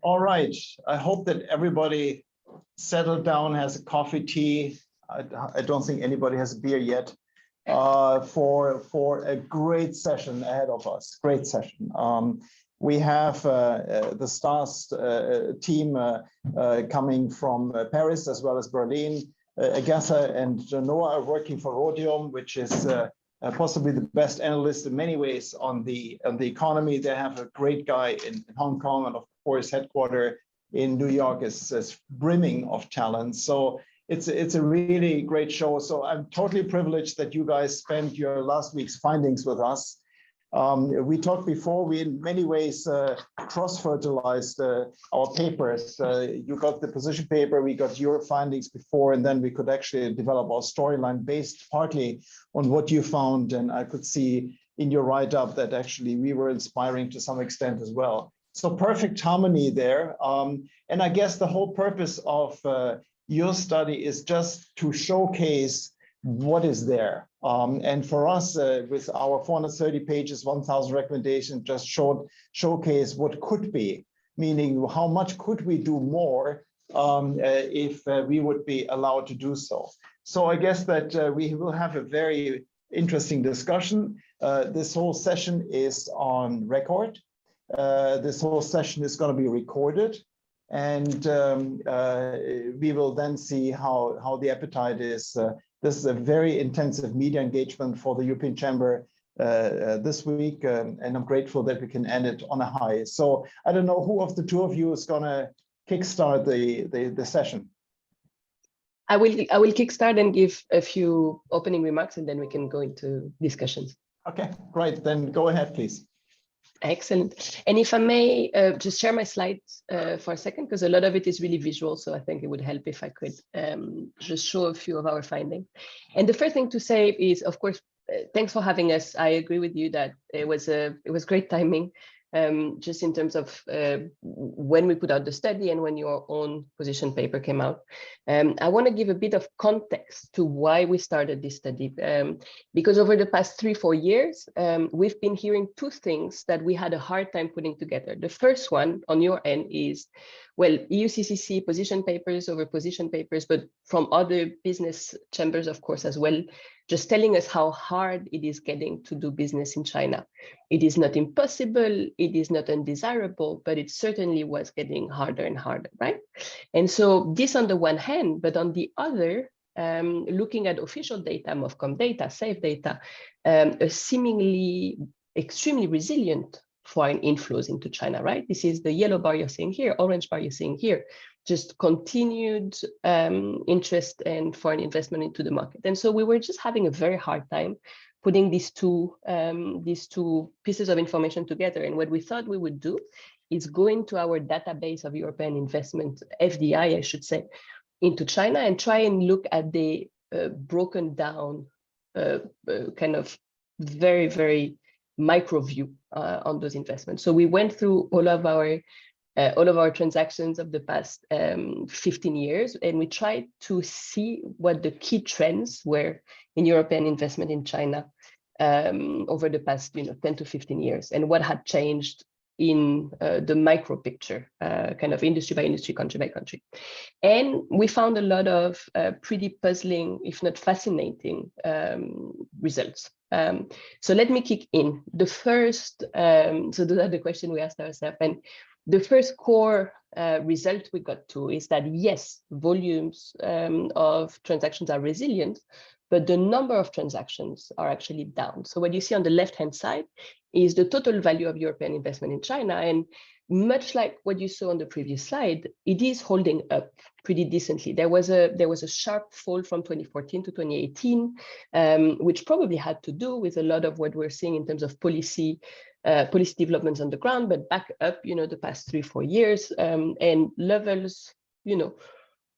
All right. I hope that everybody settled down, has a coffee, tea. I don't think anybody has a beer yet. For a great session ahead of us. Great session. We have the STARS team coming from Paris as well as Berlin. Agatha and Noah are working for Rhodium, which is possibly the best analyst in many ways on the economy. They have a great guy in Hong Kong, and of course, headquarters in New York is brimming of talent. So it's a really great show. So I'm totally privileged that you guys spent your last week's findings with us. We talked before, we in many ways cross-fertilized our papers. You got the position paper, we got your findings before, and then we could actually develop our storyline based partly on what you found. And I could see in your write-up that actually we were inspiring to some extent as well. So perfect harmony there. And I guess the whole purpose of your study is just to showcase what is there. And for us, with our 430 pages, 1,000 recommendations, just showcase what could be, meaning how much could we do more if we would be allowed to do so. So I guess that we will have a very interesting discussion. This whole session is on record. This whole session is going to be recorded. And we will then see how the appetite is. This is a very intensive media engagement for the European Chamber this week, and I'm grateful that we can end it on a high. So I don't know who of the two of you is going to kickstart the session. I will kickstart and give a few opening remarks, and then we can go into discussions. Okay, great. Then go ahead, please. Excellent. And if I may just share my slides for a second, because a lot of it is really visual. So I think it would help if I could just show a few of our findings. And the first thing to say is, of course, thanks for having us. I agree with you that it was great timing, just in terms of when we put out the study and when your own position paper came out. I want to give a bit of context to why we started this study, because over the past 3-4 years, we've been hearing two things that we had a hard time putting together. The first one on your end is, well, EU-CCC position papers over position papers, but from other business chambers, of course, as well, just telling us how hard it is getting to do business in China. It is not impossible, it is not undesirable, but it certainly was getting harder and harder, right? And so this on the one hand, but on the other, looking at official data, MOFCOM data, SAFE data, a seemingly extremely resilient foreign inflows into China, right? This is the yellow bar you're seeing here, orange bar you're seeing here, just continued interest and foreign investment into the market. And so we were just having a very hard time putting these two pieces of information together. And what we thought we would do is go into our database of European investment, FDI, I should say, into China and try and look at the broken down kind of very, very micro view on those investments. So we went through all of our transactions of the past 15 years, and we tried to see what the key trends were in European investment in China over the past 10 to 15 years, and what had changed in the micro picture, kind of industry by industry, country by country. And we found a lot of pretty puzzling, if not fascinating, results. So let me kick in. The first, so those are the questions we asked ourselves. And the first core result we got to is that, yes, volumes of transactions are resilient, but the number of transactions are actually down. So what you see on the left-hand side is the total value of European investment in China. And much like what you saw on the previous slide, it is holding up pretty decently. There was a sharp fall from 2014 to 2018, which probably had to do with a lot of what we're seeing in terms of policy developments on the ground, but back up, the past 3-4 years, and levels,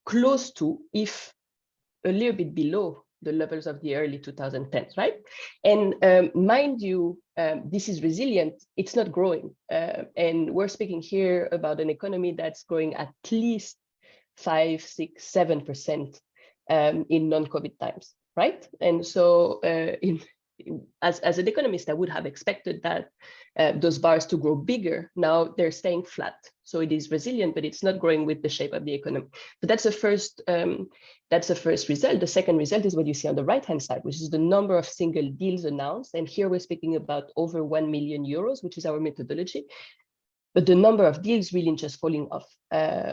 close to, if a little bit below, the levels of the early 2010s, right? And mind you, this is resilient, it's not growing. And we're speaking here about an economy that's growing at least 5, 6, 7% in non-COVID times, right? And so as an economist, I would have expected that those bars to grow bigger. Now they're staying flat. So it is resilient, but it's not growing with the shape of the economy. So that's the first result. The second result is what you see on the right-hand side, which is the number of single deals announced. And here we're speaking about over 1 million euros, which is our methodology. But the number of deals really just falling off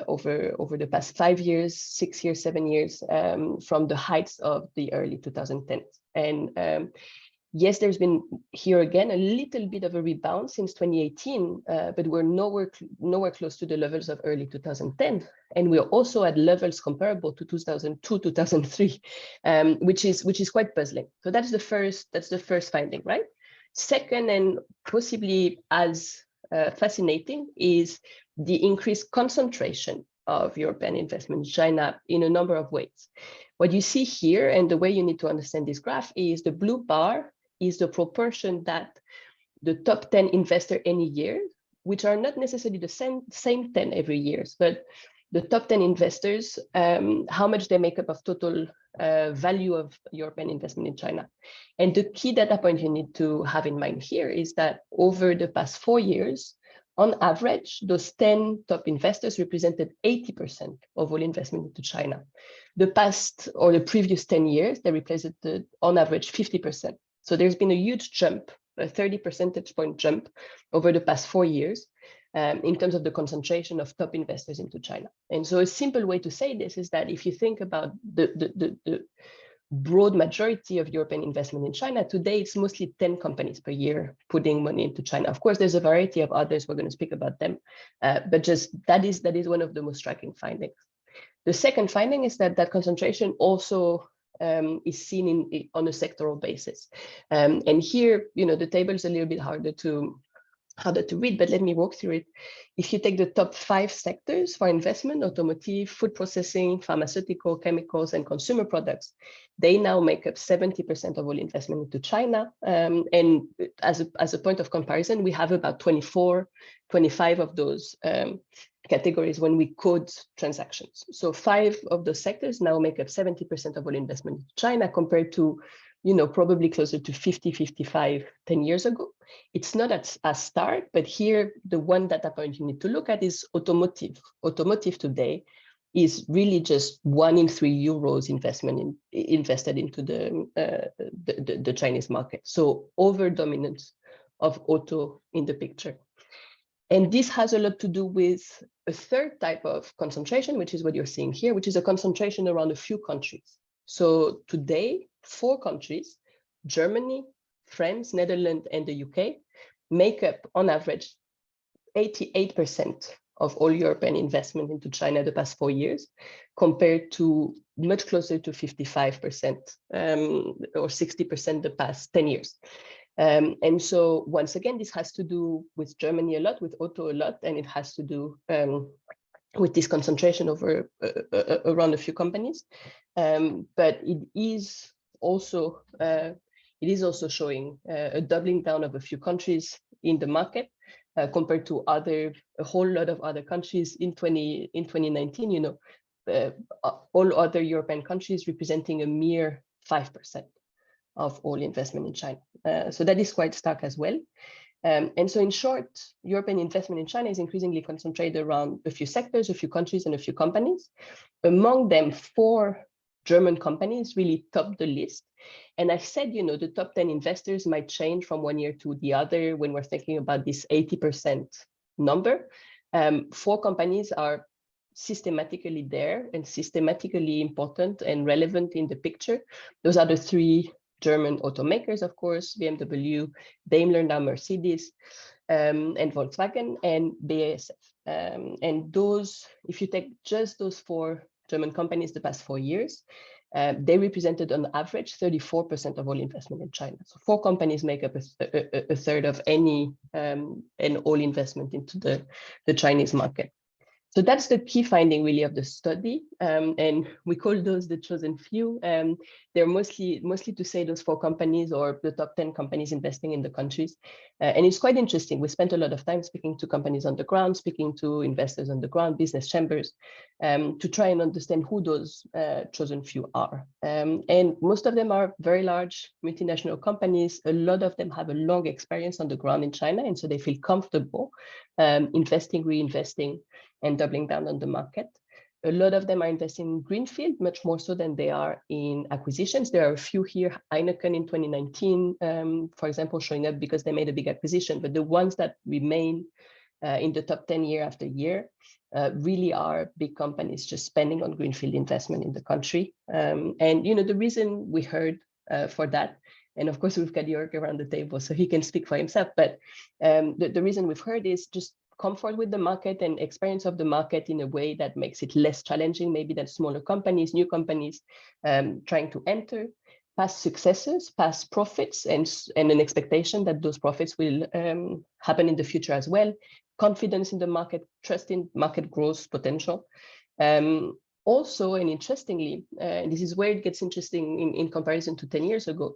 over the past 5 years, 6 years, 7 years, from the heights of the early 2010s. And yes, there's been here again a little bit of a rebound since 2018, but we're nowhere close to the levels of early 2010, and we're also at levels comparable to 2002, 2003, which is quite puzzling. So that's the first finding, right? Second, and possibly as fascinating, is the increased concentration of European investment in China in a number of ways. What you see here, and the way you need to understand this graph, is the blue bar is the proportion that the top 10 investor any year, which are not necessarily the same 10 every year, but the top 10 investors, how much they make up of total value of European investment in China. And the key data point you need to have in mind here is that over the past 4 years, on average, those 10 top investors represented 80% of all investment into China. The past or the previous 10 years, they represented on average 50%. So there's been a huge jump, a 30 percentage point jump over the past 4 years in terms of the concentration of top investors into China. And so a simple way to say this is that if you think about the broad majority of European investment in China, today it's mostly 10 companies per year putting money into China. Of course, there's a variety of others, we're going to speak about them, but just that is one of the most striking findings. The second finding is that concentration also is seen on a sectoral basis. And here, the table is a little bit harder to read, but let me walk through it. If you take the top 5 sectors for investment, automotive, food processing, pharmaceutical, chemicals, and consumer products, they now make up 70% of all investment into China. And as a point of comparison, we have about 24, 25 of those categories when we code transactions. So 5 of those sectors now make up 70% of all investment in China, compared to probably closer to 50, 55, 10 years ago. It's not as stark, but here, the one data point you need to look at is automotive. Automotive today is really just 1 in 3 euros invested into the Chinese market. So over dominance of auto in the picture. And this has a lot to do with a third type of concentration, which is what you're seeing here, which is a concentration around a few countries. So today, 4 countries, Germany, France, Netherlands, and the UK, make up on average 88% of all European investment into China the past 4 years, compared to much closer to 55% or 60% the past 10 years. And so once again, this has to do with Germany a lot, with auto a lot, and it has to do with this concentration over around a few companies. But it is also showing a doubling down of a few countries in the market compared to a whole lot of other countries in 2019. All other European countries representing a mere 5% of all investment in China. So that is quite stark as well. And so in short, European investment in China is increasingly concentrated around a few sectors, a few countries, and a few companies. Among them, 4 German companies really top the list. And I said, the top 10 investors might change from 1 year to the other when we're thinking about this 80% number. 4 companies are systematically there and systematically important and relevant in the picture. Those are the 3 German automakers, of course, BMW, Daimler, now Mercedes, and Volkswagen, and BASF. And those, if you take just those 4 German companies the past 4 years, they represented on average 34% of all investment in China. So 4 companies make up a third of any and all investment into the Chinese market. So that's the key finding really of the study, and we call those the chosen few. They're mostly to say those 4 companies or the top 10 companies investing in the countries. And it's quite interesting. We spent a lot of time speaking to companies on the ground, speaking to investors on the ground, business chambers, to try and understand who those chosen few are. And most of them are very large multinational companies. A lot of them have a long experience on the ground in China, and so they feel comfortable investing, reinvesting, and doubling down on the market. A lot of them are investing in greenfield, much more so than they are in acquisitions. There are a few here, Heineken in 2019, for example, showing up because they made a big acquisition, but the ones that remain in the top 10 year after year really are big companies just spending on greenfield investment in the country. And you know, the reason we heard for that, and of course we've got Jörg around the table, so he can speak for himself, but the reason we've heard is just comfort with the market and experience of the market in a way that makes it less challenging, maybe than smaller companies, new companies trying to enter, past successes, past profits, and an expectation that those profits will happen in the future as well, confidence in the market, trust in market growth potential. Also, and interestingly, this is where it gets interesting in comparison to 10 years ago,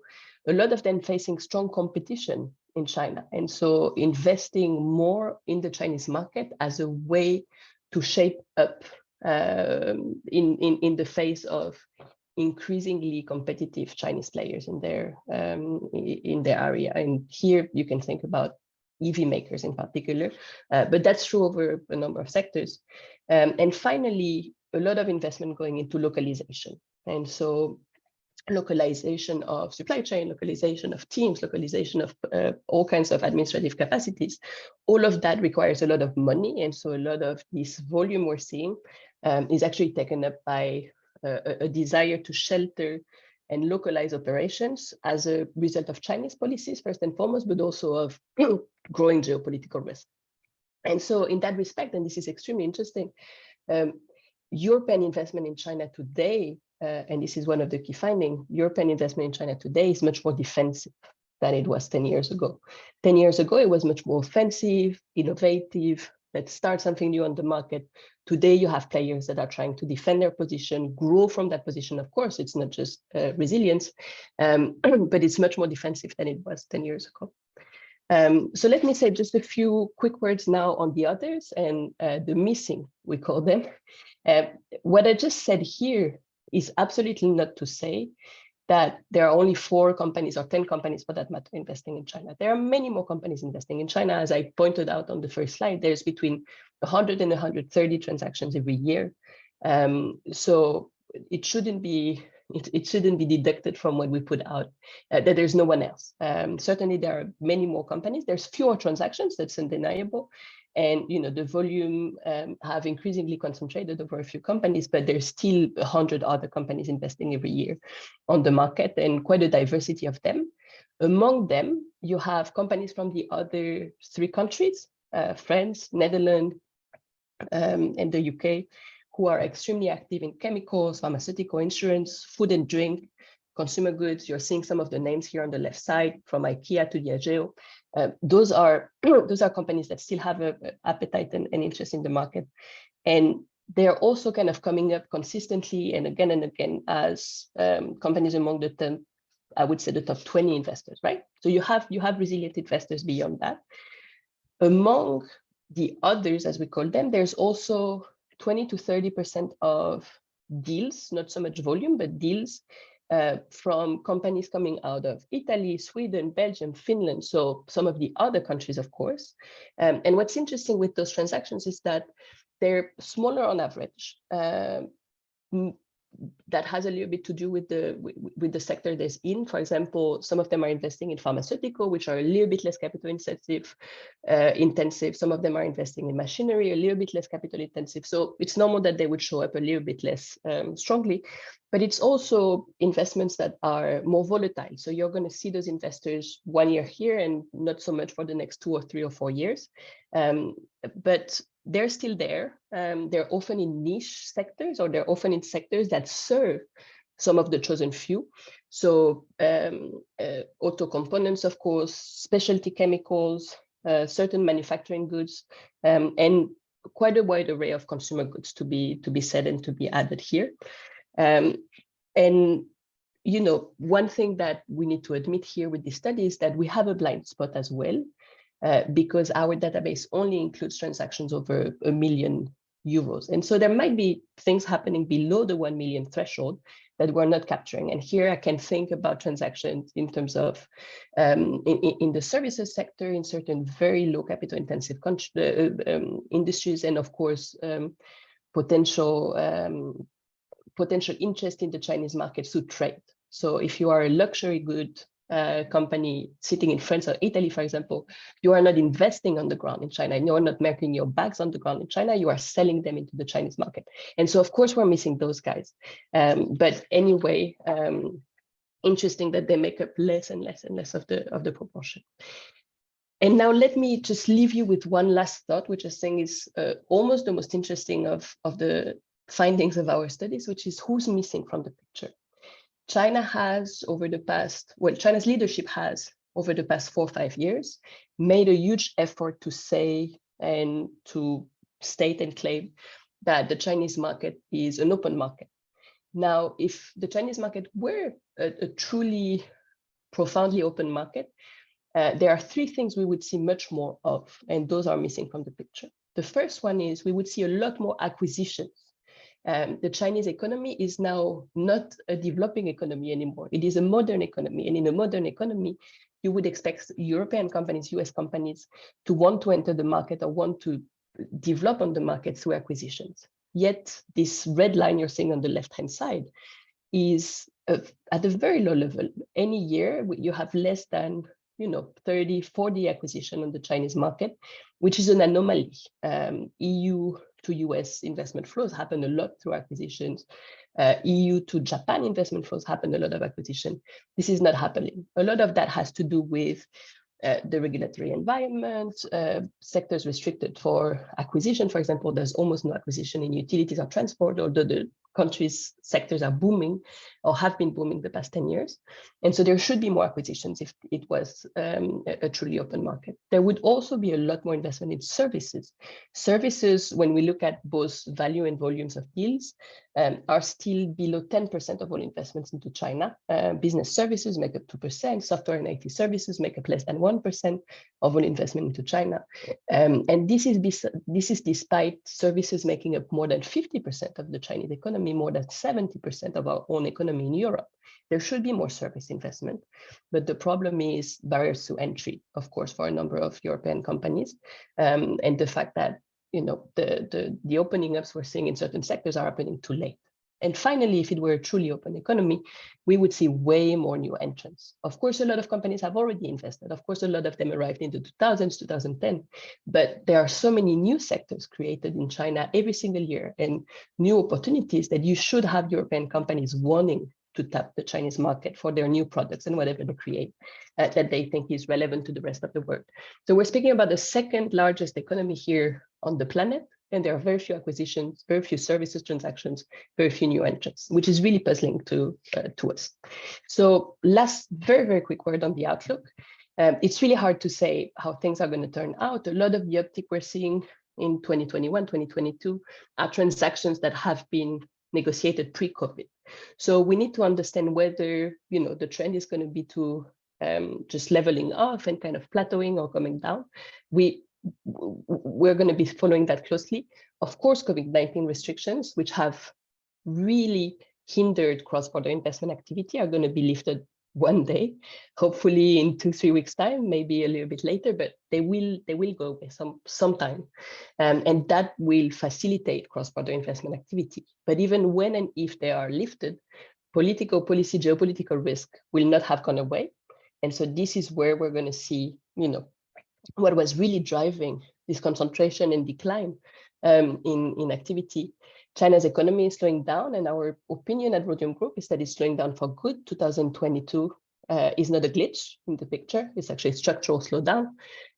a lot of them facing strong competition in China. And so investing more in the Chinese market as a way to shape up in the face of increasingly competitive Chinese players in their area. And here you can think about EV makers in particular, but that's true over a number of sectors. And finally, a lot of investment going into localization. And so localization of supply chain, localization of teams, localization of all kinds of administrative capacities, all of that requires a lot of money. And so a lot of this volume we're seeing is actually taken up by a desire to shelter and localize operations as a result of Chinese policies, first and foremost, but also of growing geopolitical risk. And so in that respect, and this is extremely interesting, European investment in China today, and this is one of the key findings, European investment in China today is much more defensive than it was 10 years ago. 10 years ago, it was much more offensive, innovative, let's start something new on the market. Today, you have players that are trying to defend their position, grow from that position. Of course, it's not just resilience, but it's much more defensive than it was 10 years ago. So let me say just a few quick words now on the others and the missing, we call them. What I just said here is absolutely not to say that there are only 4 companies or 10 companies for that matter investing in China. There are many more companies investing in China. As I pointed out on the first slide, there's between 100 and 130 transactions every year. So it shouldn't be deducted from what we put out that there's no one else. Certainly there are many more companies. There's fewer transactions, that's undeniable. And you know, the volume have increasingly concentrated over a few companies, but there's still 100 other companies investing every year on the market, and quite a diversity of them. Among them, you have companies from the other 3 countries, France, Netherlands, and the UK, who are extremely active in chemicals, pharmaceutical, insurance, food and drink, consumer goods. You're seeing some of the names here on the left side, from IKEA to Diageo. Those are companies that still have an appetite and interest in the market. And they're also kind of coming up consistently and again as companies among the 10, I would say the top 20 investors, right? So you have resilient investors beyond that. Among the others, as we call them, there's also 20 to 30% of deals, not so much volume, but deals from companies coming out of Italy, Sweden, Belgium, Finland, so some of the other countries, of course. And what's interesting with those transactions is that they're smaller on average. That has a little bit to do with the sector they're in. For example, some of them are investing in pharmaceutical, which are a little bit less capital intensive. Some of them are investing in machinery, a little bit less capital intensive. So it's normal that they would show up a little bit less strongly, but it's also investments that are more volatile. So you're going to see those investors 1 year here and not so much for the next 2 or 3 or 4 years. But they're still there. They're often in niche sectors, or they're often in sectors that serve some of the chosen few. So auto components, of course, specialty chemicals, certain manufacturing goods. And quite a wide array of consumer goods to be said and to be added here. And you know, one thing that we need to admit here with this study is that we have a blind spot as well, because our database only includes transactions over €1 million. And so there might be things happening below the 1 million threshold that we're not capturing. And here I can think about transactions in terms of in the services sector, in certain very low capital intensive industries, and of course, potential interest in the Chinese market through trade. So if you are a luxury good company sitting in France or Italy, for example, you are not investing on the ground in China, and you are not making your bags on the ground in China, you are selling them into the Chinese market. And so of course we're missing those guys. But anyway, interesting that they make up less and less and less of the proportion. And now let me just leave you with one last thought, which I think is almost the most interesting of the findings of our studies, which is who's missing from the picture. China has over the past, well, China's leadership has over the past 4 or 5 years made a huge effort to say and to state and claim that the Chinese market is an open market. Now, if the Chinese market were a truly profoundly open market, there are 3 things we would see much more of, and those are missing from the picture. The first one is we would see a lot more acquisitions. The Chinese economy is now not a developing economy anymore. It is a modern economy. And in a modern economy, you would expect European companies, US companies to want to enter the market or want to develop on the market through acquisitions. Yet this red line you're seeing on the left-hand side is at a very low level. Any year, you have less than 30, 40 acquisition on the Chinese market, which is an anomaly. EU to US investment flows happen a lot through acquisitions. EU to Japan investment flows happen a lot of acquisition. This is not happening. A lot of that has to do with the regulatory environment, sectors restricted for acquisition. For example, there's almost no acquisition in utilities or transport, although the country's sectors are booming or have been booming the past 10 years. And so there should be more acquisitions if it was a truly open market. There would also be a lot more investment in services. Services, when we look at both value and volumes of deals, are still below 10% of all investments into China. Business services make up 2%, software and IT services make up less than 1% of all investment into China. And this is despite services making up more than 50% of the Chinese economy, more than 70% of our own economy in Europe. There should be more service investment, but the problem is barriers to entry, of course, for a number of European companies, and the fact that the opening ups we're seeing in certain sectors are happening too late. And finally, if it were a truly open economy, we would see way more new entrants. Of course, a lot of companies have already invested. Of course, a lot of them arrived in the 2000s, 2010, but there are so many new sectors created in China every single year and new opportunities that you should have European companies wanting to tap the Chinese market for their new products and whatever they create that they think is relevant to the rest of the world. So we're speaking about the second largest economy here on the planet, and there are very few acquisitions, very few services transactions, very few new entrants, which is really puzzling to us. So last very, very quick word on the outlook. It's really hard to say how things are going to turn out. A lot of the uptick we're seeing in 2021, 2022 are transactions that have been negotiated pre-COVID. So we need to understand whether the trend is going to be to just leveling off and kind of plateauing or coming down. We're going to be following that closely. Of course, COVID-19 restrictions, which have really hindered cross-border investment activity, are going to be lifted one day, hopefully in 2-3 weeks' time, maybe a little bit later, but they will go away sometime, and that will facilitate cross-border investment activity. But even when and if they are lifted, political policy, geopolitical risk will not have gone away, and so this is where we're going to see, what was really driving this concentration and decline in activity. China's economy is slowing down, and our opinion at Rhodium Group is that it's slowing down for good. 2022 is not a glitch in the picture. It's actually a structural slowdown.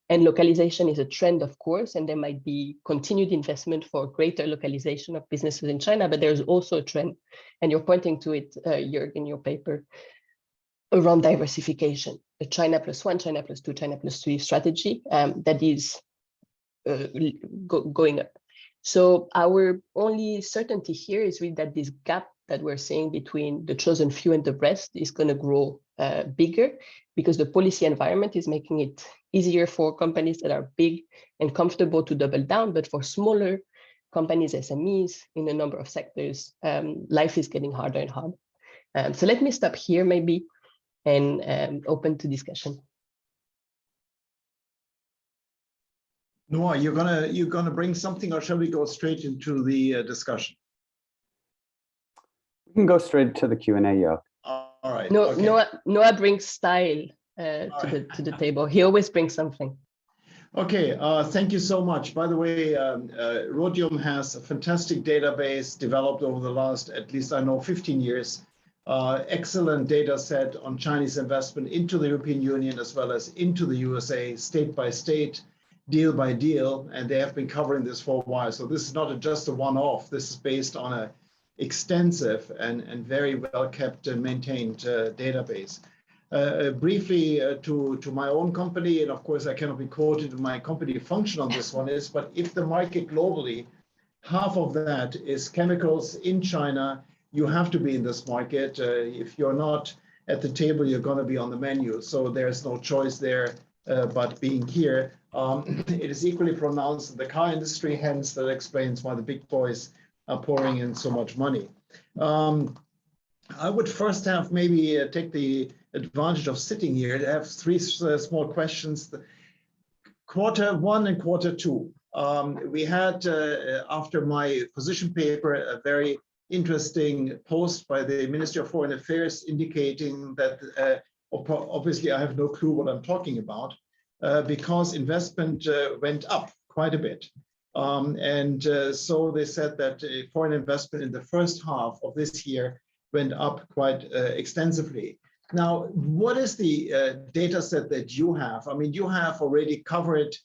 And localization is a trend, of course, and there might be continued investment for greater localization of businesses in China, but there's also a trend, and you're pointing to it, Jörg, in your paper, around diversification, the China +1, China +2, China +3 strategy that is going up. So our only certainty here is really that this gap that we're seeing between the chosen few and the rest is going to grow bigger, because the policy environment is making it easier for companies that are big and comfortable to double down, but for smaller companies, SMEs in a number of sectors, life is getting harder and harder. So let me stop here maybe and open to discussion. Noah, you're gonna bring something, or shall we go straight into the discussion? We can go straight to the Q&A, yeah. All right. No, okay. Noah brings style to the table. He always brings something. Okay, thank you so much. By the way, Rhodium has a fantastic database developed over the last, at least I know, 15 years. Excellent data set on Chinese investment into the European Union as well as into the USA, state by state, deal by deal, and they have been covering this for a while. So this is not just a one-off. This is based on an extensive and very well-kept and maintained database. Briefly to my own company, and of course I cannot be quoted in my company function on this one is, but if the market globally, half of that is chemicals in China, you have to be in this market. If you're not at the table, you're going to be on the menu. So there's no choice there but being here. It is equally pronounced in the car industry, hence that explains why the big boys are pouring in so much money. I would first have maybe take the advantage of sitting here to have three small questions. Quarter one and quarter two. We had, after my position paper, a very interesting post by the Ministry of Foreign Affairs indicating that, obviously I have no clue what I'm talking about, because investment went up quite a bit. So they said that foreign investment in the first half of this year went up quite extensively. Now, what is the data set that you have? I mean, you have already covered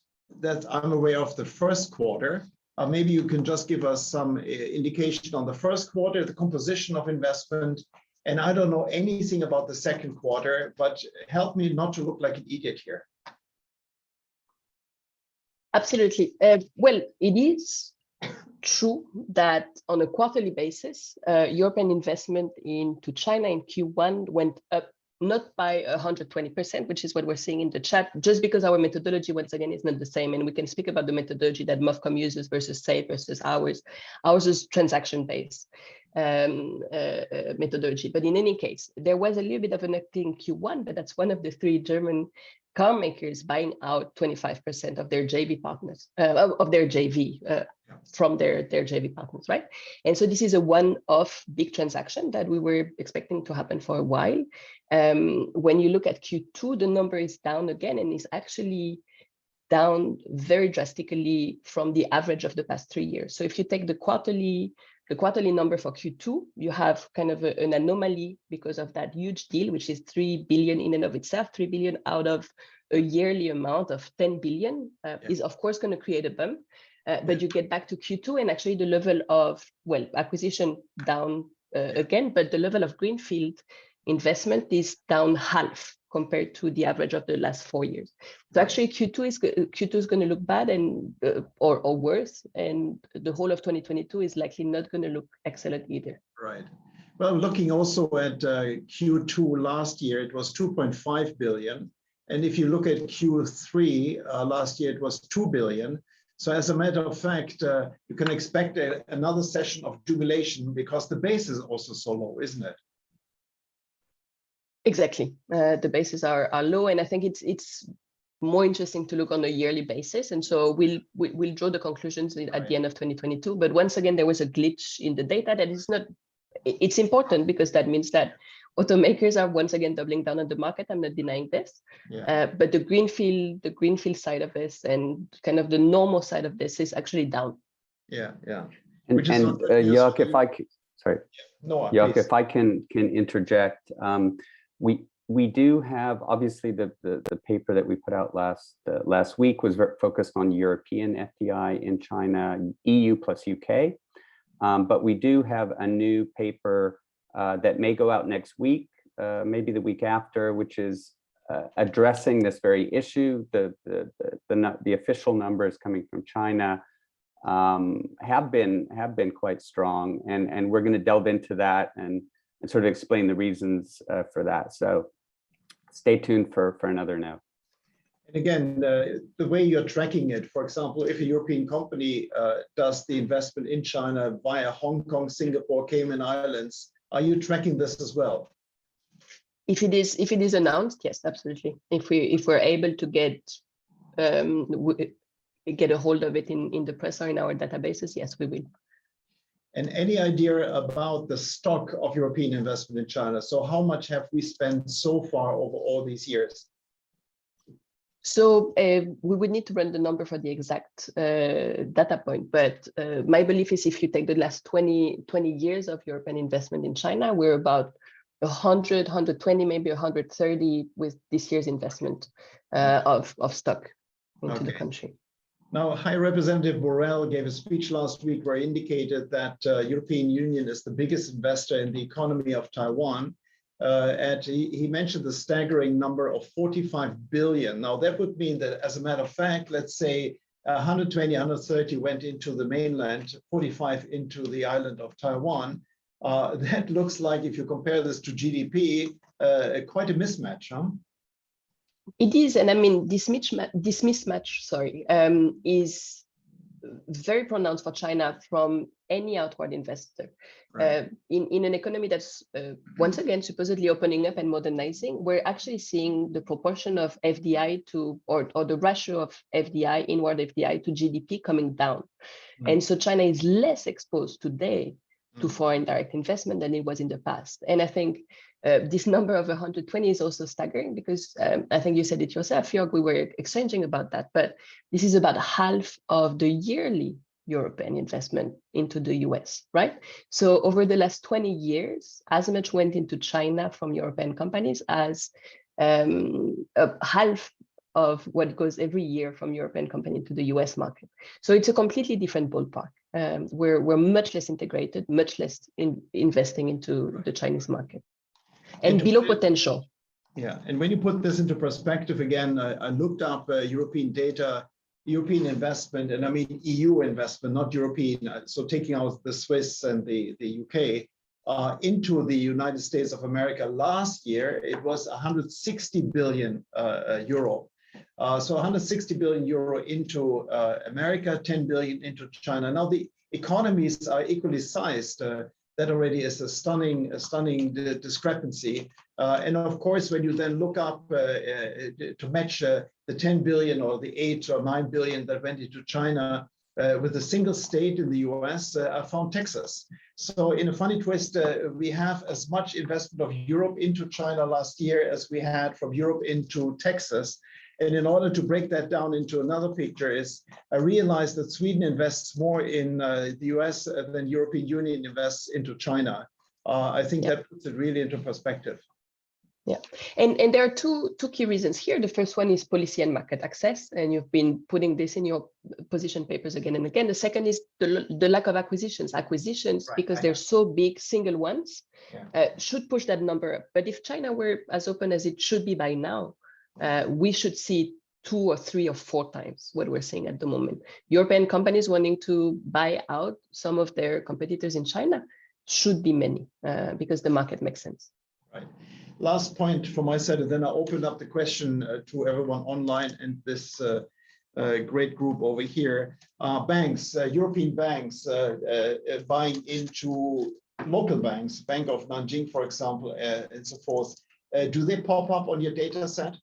that I'm aware of the first quarter. Maybe you can just give us some indication on the first quarter, the composition of investment. And I don't know anything about the second quarter, but help me not to look like an idiot here. Absolutely. Well, it is true that on a quarterly basis, European investment into China in Q1 went up not by 120%, which is what we're seeing in the chat, just because our methodology, once again, is not the same. And we can speak about the methodology that MOFCOM uses versus SAFE versus ours. Ours is transaction-based methodology. But in any case, there was a little bit of an uptick in Q1, but that's one of the three German car makers buying out 25% of their JV partners, of their JV from their JV partners, right? And so this is a one-off big transaction that we were expecting to happen for a while. When you look at Q2, the number is down again, and is actually down very drastically from the average of the past 3 years. So if you take the quarterly number for Q2, you have kind of an anomaly because of that huge deal, which is 3 billion in and of itself. 3 billion out of a yearly amount of 10 billion is of course going to create a bump. But you get back to Q2 and actually the level of, well, acquisition down again, but the level of greenfield investment is down half compared to the average of the last 4 years. So actually Q2 is going to look bad and or worse, and the whole of 2022 is likely not going to look excellent either. Right. Well, looking also at Q2 last year, it was 2.5 billion. And if you look at Q3 last year, it was 2 billion. So as a matter of fact, you can expect another session of jubilation because the base is also so low, isn't it? Exactly. The bases are low, and I think it's more interesting to look on a yearly basis. And so we'll draw the conclusions at the end of 2022. But once again, there was a glitch in the data that is not, it's important because that means that automakers are once again doubling down on the market. I'm not denying this. Yeah. But the greenfield side of this and kind of the normal side of this is actually down. Yeah, yeah. And Jörg, if I could, sorry. No, Jörg, if I can interject, we do have, obviously the paper that we put out last week was focused on European FDI in China, EU plus UK. But we do have a new paper that may go out next week, maybe the week after, which is addressing this very issue. The official numbers coming from China have been quite strong, and we're going to delve into that and sort of explain the reasons for that. So stay tuned for another note. And again, the way you're tracking it, for example, if a European company does the investment in China via Hong Kong, Singapore, Cayman Islands, are you tracking this as well? If it is announced, yes, absolutely. If we're able to get a hold of it in the press or in our databases, yes, we will. And any idea about the stock of European investment in China? So how much have we spent so far over all these years? So we would need to run the number for the exact data point, but my belief is if you take the last 20 years of European investment in China, we're about 100, 120, maybe 130 with this year's investment of stock into the country. Now, High Representative Borrell gave a speech last week where he indicated that European Union is the biggest investor in the economy of Taiwan. And he mentioned the staggering number of 45 billion. Now, that would mean that, as a matter of fact, let's say 120, 130 went into the mainland, 45 into the island of Taiwan. That looks like, if you compare this to GDP, quite a mismatch, huh? It is, and I mean, this mismatch, sorry, is very pronounced for China from any outward investor. Right. In an economy that's once again supposedly opening up and modernizing, we're actually seeing the proportion of FDI to, or the ratio of FDI, inward FDI to GDP coming down. And so China is less exposed today to foreign direct investment than it was in the past. And I think this number of 120 is also staggering because I think you said it yourself, Jörg, we were exchanging about that, but this is about half of the yearly European investment into the US, right? So over the last 20 years, as much went into China from European companies as half of what goes every year from European company to the US market. So it's a completely different ballpark. We're much less integrated, much less investing into the Chinese market. And below potential. Yeah, and when you put this into perspective, again, I looked up European data, European investment, and I mean EU investment, not European. So taking out the Swiss and the UK into the United States of America last year, it was 160 billion euro. So 160 billion euro into America, 10 billion into China. Now the economies are equally sized. That already is a stunning discrepancy. And of course, when you then look up to match the 10 billion or the 8 or 9 billion that went into China with a single state in the US, I found Texas. So in a funny twist, we have as much investment of Europe into China last year as we had from Europe into Texas. And in order to break that down into another picture is, I realized that Sweden invests more in the US than European Union invests into China. I think that puts it really into perspective. Yeah, and there are two key reasons here. The first one is policy and market access, and you've been putting this in your position papers again and again. The second is the lack of acquisitions, right, because they're so big, single ones, should push that number up. But if China were as open as it should be by now, we should see 2 or 3 or 4 times what we're seeing at the moment. European companies wanting to buy out some of their competitors in China should be many because the market makes sense. Right. Last point from my side, and then I'll open up the question to everyone online and this great group over here. Banks, European banks buying into local banks, Bank of Nanjing, for example, and so forth. Do they pop up on your data set?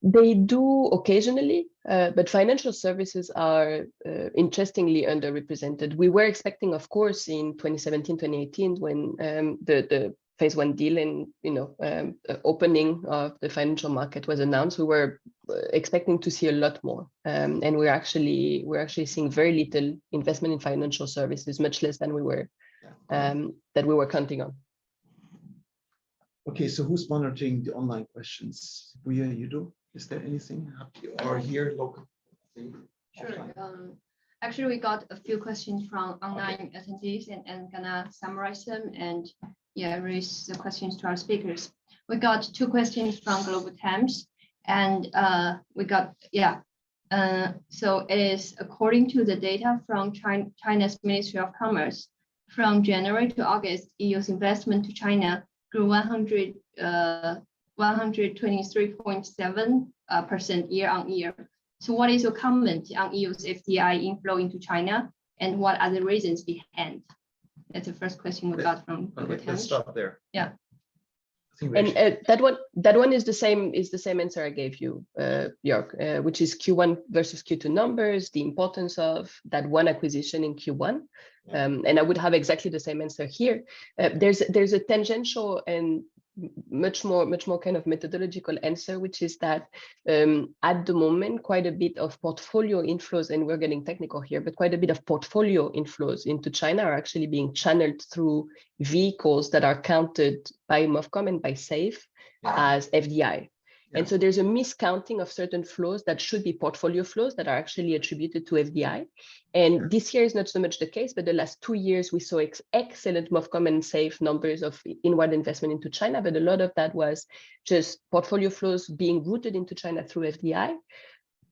They do occasionally, but financial services are interestingly underrepresented. We were expecting, of course, in 2017, 2018, when the phase 1 deal and opening of the financial market was announced, we were expecting to see a lot more, and we're actually seeing very little investment in financial services, much less than we were counting on. Okay, so who's monitoring the online questions? You do? Is there anything or here local? Sure. Actually, we got a few questions from online attendees, and I'm gonna summarize them and raise the questions to our speakers. We got 2 questions from Global Times, and we got So it is according to the data from China's Ministry of Commerce. From January to August, EU's investment to China grew 123.7% year-on-year. So what is your comment on EU's FDI inflow into China, and what are the reasons behind? That's the first question we got from Okay, let's stop there. Yeah. And that one is the same answer I gave you, Jörg, which is Q1 versus Q2 numbers, the importance of that one acquisition in Q1. And I would have exactly the same answer here. There's a tangential and much more kind of methodological answer, which is that at the moment, quite a bit of portfolio inflows, and we're getting technical here, but quite a bit of portfolio inflows into China are actually being channeled through vehicles that are counted by MOFCOM and by SAFE as FDI. And so there's a miscounting of certain flows that should be portfolio flows that are actually attributed to FDI. And this year is not so much the case, but the last 2 years we saw excellent MOFCOM and SAFE numbers of inward investment into China, but a lot of that was just portfolio flows being routed into China through FDI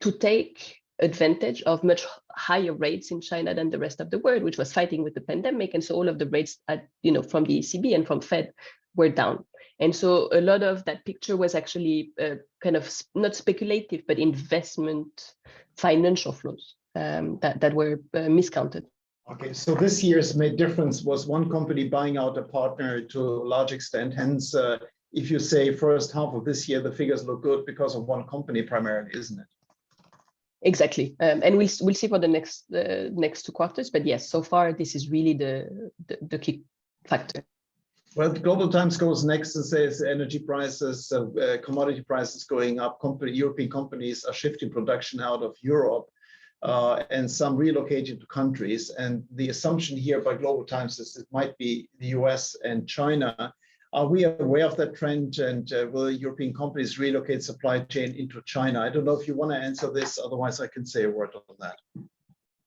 to take advantage of much higher rates in China than the rest of the world, which was fighting with the pandemic. And so all of the rates from the ECB and from Fed were down. And so a lot of that picture was actually kind of not speculative, but investment financial flows that were miscounted. Okay, so this year's main difference was one company buying out a partner to a large extent. Hence, if you say first half of this year, the figures look good because of one company primarily, isn't it? Exactly, and we'll see for the next 2 quarters. But yes, so far this is really the key factor. Well, Global Times goes next and says energy prices, commodity prices going up. European companies are shifting production out of Europe and some relocating to countries. And the assumption here by Global Times is it might be the US and China. Are we aware of that trend, and will European companies relocate supply chain into China? I don't know if you want to answer this, otherwise I can say a word on that.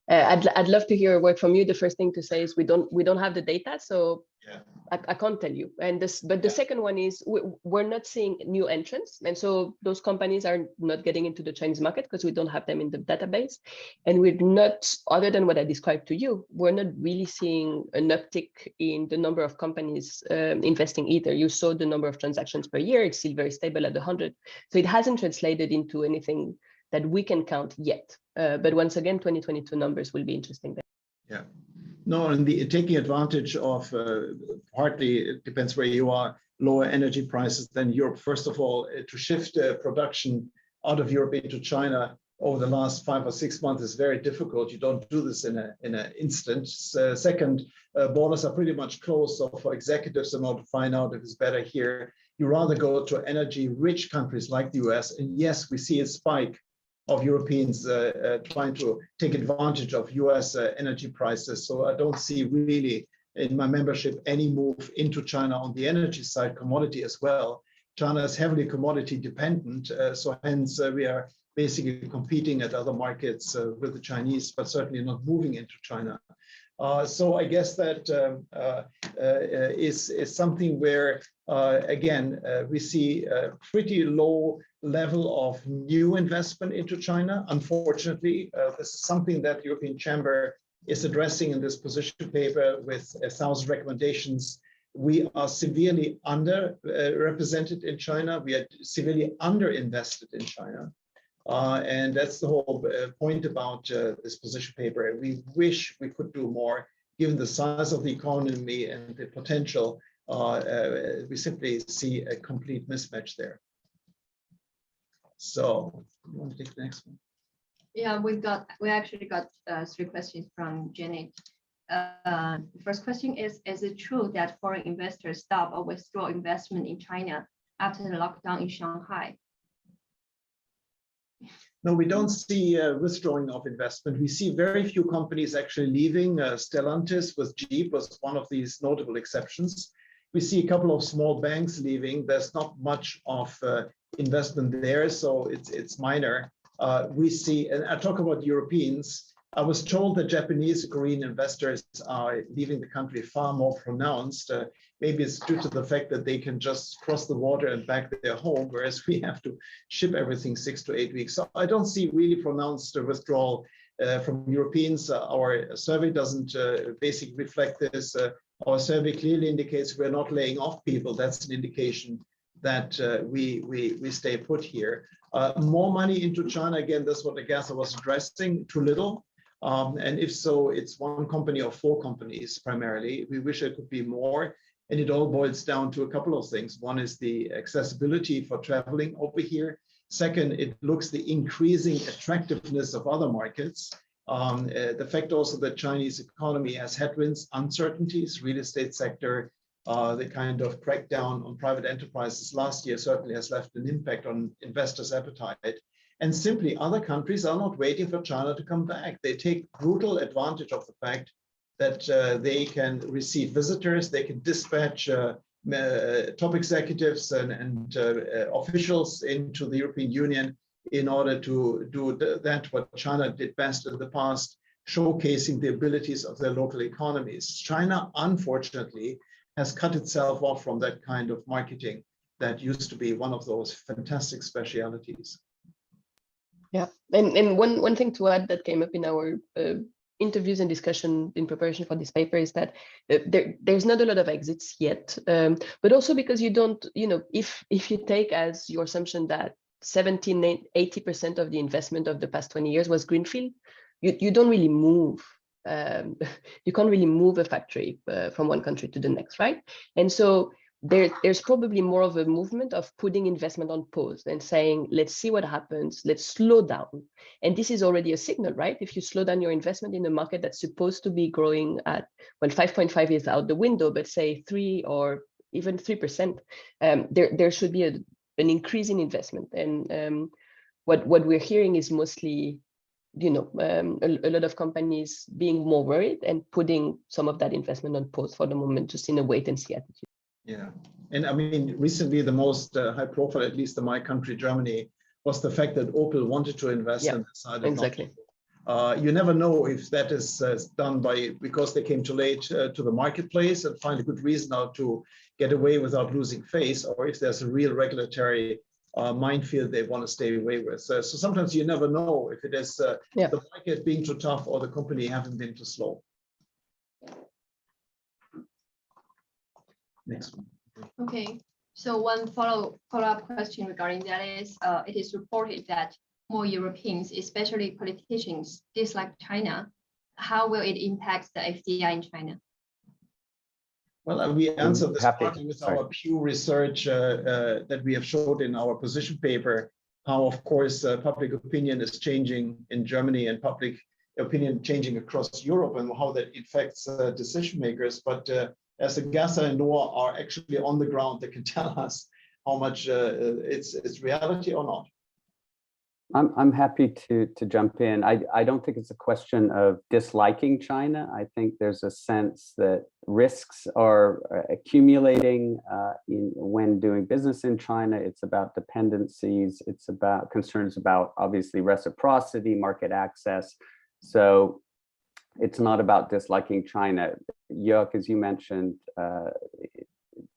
I'd love to hear a word from you. The first thing to say is we don't have the data, so yeah. I can't tell you. But the second one is we're not seeing new entrants, and so those companies are not getting into the Chinese market because we don't have them in the database, and we're not, other than what I described to you, we're not really seeing an uptick in the number of companies investing either. You saw the number of transactions per year; it's still very stable at 100, so it hasn't translated into anything that we can count yet. But once again, 2022 numbers will be interesting there. Yeah. No, and taking advantage of, partly, it depends where you are, lower energy prices than Europe. First of all, to shift production out of Europe into China over the last 5 or 6 months is very difficult. You don't do this in an instant. Second, borders are pretty much closed. So for executives in order to find out if it's better here, you rather go to energy-rich countries like the US. And yes, we see a spike of Europeans trying to take advantage of US energy prices. So I don't see really in my membership any move into China on the energy side, commodity as well. China is heavily commodity dependent, so hence we are basically competing at other markets with the Chinese, but certainly not moving into China. So I guess that is something where, again, we see a pretty low level of new investment into China. Unfortunately, this is something that the European Chamber is addressing in this position paper with 1,000 recommendations. We are severely underrepresented in China. We are severely underinvested in China. And that's the whole point about this position paper. We wish we could do more, given the size of the economy and the potential. We simply see a complete mismatch there. So, you want to take the next one? Yeah, we actually got 3 questions from Janet. The first question is it true that foreign investors stop or withdraw investment in China after the lockdown in Shanghai? No, we don't see withdrawing of investment. We see very few companies actually leaving. Stellantis with Jeep was one of these notable exceptions. We see a couple of small banks leaving. There's not much of investment there, so it's minor. We see, and I talk about Europeans, I was told that Japanese Korean investors are leaving the country far more pronounced. Maybe it's due to the fact that they can just cross the water and back their home, whereas we have to ship everything 6 to 8 weeks. So I don't see really pronounced withdrawal from Europeans. Our survey doesn't basically reflect this. Our survey clearly indicates we're not laying off people. That's an indication that we stay put here. More money into China, again, that's what Agatha was addressing, too little. And if so, it's one company or 4 companies primarily. We wish it could be more. And it all boils down to a couple of things. One is the accessibility for traveling over here. Second, it looks the increasing attractiveness of other markets. The fact also that Chinese economy has headwinds, uncertainties, real estate sector, the kind of crackdown on private enterprises last year certainly has left an impact on investors' appetite. And simply other countries are not waiting for China to come back. They take brutal advantage of the fact that they can receive visitors, they can dispatch top executives and officials into the European Union in order to do that what China did best in the past, showcasing the abilities of their local economies. China, unfortunately, has cut itself off from that kind of marketing that used to be one of those fantastic specialities. Yeah, and one thing to add that came up in our interviews and discussion in preparation for this paper is that there's not a lot of exits yet, but also because you don't, if you take as your assumption that 80% of the investment of the past 20 years was greenfield, you don't really move. You can't really move a factory from one country to the next, right? And so there's probably more of a movement of putting investment on pause and saying, let's see what happens, let's slow down. And this is already a signal, right? If you slow down your investment in a market that's supposed to be growing at, well, 5.5 is out the window, but say 3 or even 3%, there should be an increase in investment. And what we're hearing is mostly, a lot of companies being more worried and putting some of that investment on pause for the moment, just in a wait and see attitude. Yeah, and I mean, recently the most high profile, at least in my country, Germany, was the fact that Opel wanted to invest and decided exactly. not to. You never know if that is done because they came too late to the marketplace and find a good reason now to get away without losing face, or if there's a real regulatory minefield they want to stay away with. So sometimes you never know if it is the market being too tough or the company having been too slow. Next one. Okay, so one follow-up question regarding that is, it is reported that more Europeans, especially politicians, dislike China. How will it impact the FDI in China? Well, we answered this partly with our Pew research that we have showed in our position paper, how, of course, public opinion is changing in Germany and public opinion changing across Europe and how that affects decision makers. But as Agatha and Noah are actually on the ground, they can tell us how much it's reality or not. I'm happy to jump in. I don't think it's a question of disliking China. I think there's a sense that risks are accumulating when doing business in China. It's about dependencies. It's about concerns about, obviously, reciprocity, market access. So it's not about disliking China. Jörg, as you mentioned,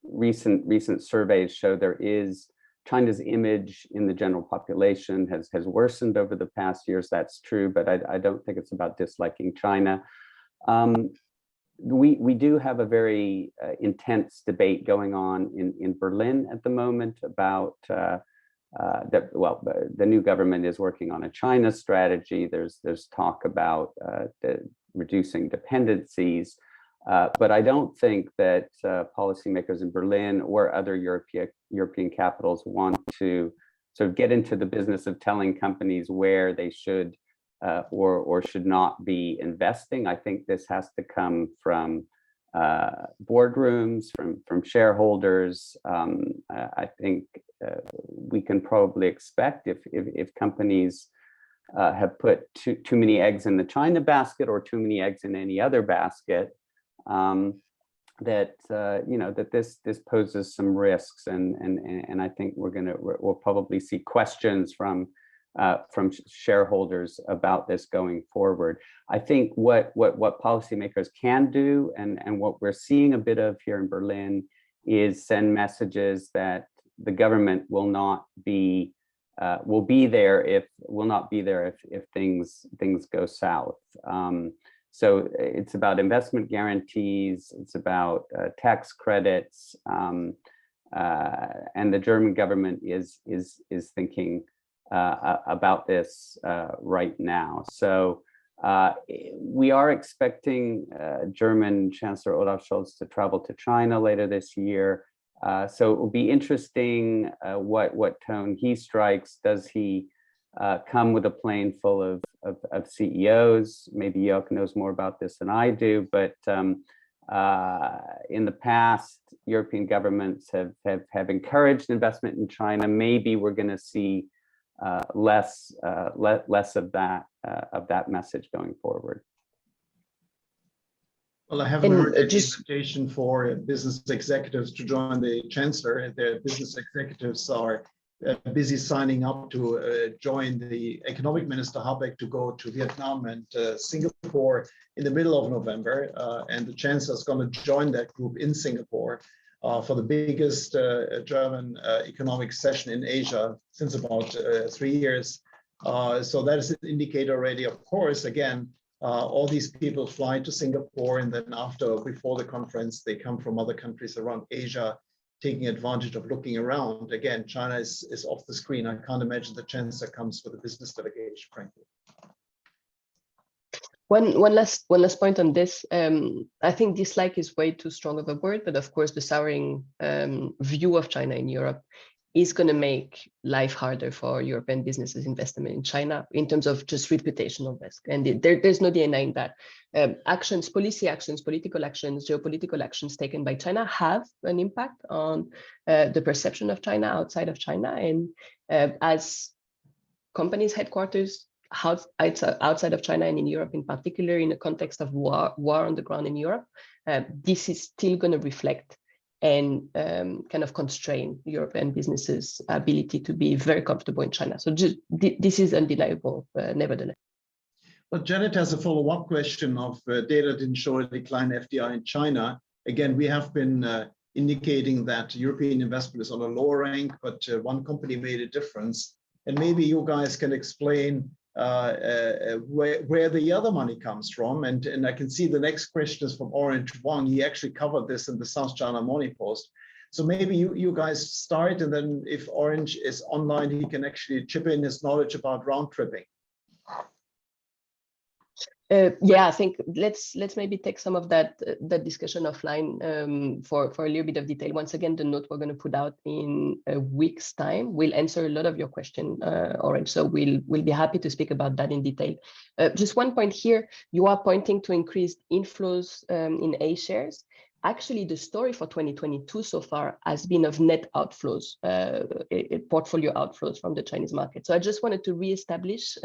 recent surveys show China's image in the general population has worsened over the past years. That's true, but I don't think it's about disliking China. We do have a very intense debate going on in Berlin at the moment about the new government is working on a China strategy. There's talk about reducing dependencies. But I don't think that policymakers in Berlin or other European capitals want to sort of get into the business of telling companies where they should or should not be investing. I think this has to come from boardrooms, from shareholders. I think we can probably expect if companies have put too many eggs in the China basket or too many eggs in any other basket, that this poses some risks, and I think we'll probably see questions from shareholders about this going forward. I think what policymakers can do, and what we're seeing a bit of here in Berlin, is send messages that the government will not be there if things go south. So it's about investment guarantees, it's about tax credits, and the German government is thinking about this right now. So we are expecting German Chancellor Olaf Scholz to travel to China later this year. So it will be interesting what tone he strikes. Does he come with a plane full of CEOs? Maybe Jörg knows more about this than I do, but in the past, European governments have encouraged investment in China. Maybe we're going to see less of that message going forward. Well, I haven't heard any invitation for business executives to join the Chancellor. The business executives are busy signing up to join the Economic Minister Habeck to go to Vietnam and Singapore in the middle of November. And the Chancellor is going to join that group in Singapore for the biggest German economic session in Asia since about 3 years. So that is an indicator already. Of course, again, all these people fly to Singapore, and then before the conference, they come from other countries around Asia, taking advantage of looking around. Again, China is off the screen. I can't imagine the Chancellor comes with a business delegation, frankly. One last point on this. I think dislike is way too strong of a word, but of course the souring view of China in Europe is going to make life harder for European businesses investment in China in terms of just reputational risk. And there's no denying that. Policy actions, political actions, geopolitical actions taken by China have an impact on the perception of China outside of China. And as companies' headquarters outside of China and in Europe in particular, in the context of war on the ground in Europe, this is still going to reflect and kind of constrain European businesses' ability to be very comfortable in China. So this is undeniable, nevertheless. Well, Janet has a follow-up question of data didn't show a decline in FDI in China. Again, we have been indicating that European investment is on a lower rank, but one company made a difference. And maybe you guys can explain where the other money comes from. And I can see the next question is from Orange Wang. He actually covered this in the South China Morning Post. So maybe you guys start, and then if Orange is online, he can actually chip in his knowledge about round tripping. Yeah, I think let's maybe take some of that discussion offline for a little bit of detail. Once again, the note we're going to put out in a week's time will answer a lot of your question, Orange. So we'll be happy to speak about that in detail. Just one point here: you are pointing to increased inflows in A shares. Actually, the story for 2022 so far has been of net outflows, portfolio outflows from the Chinese market. So I just wanted to reestablish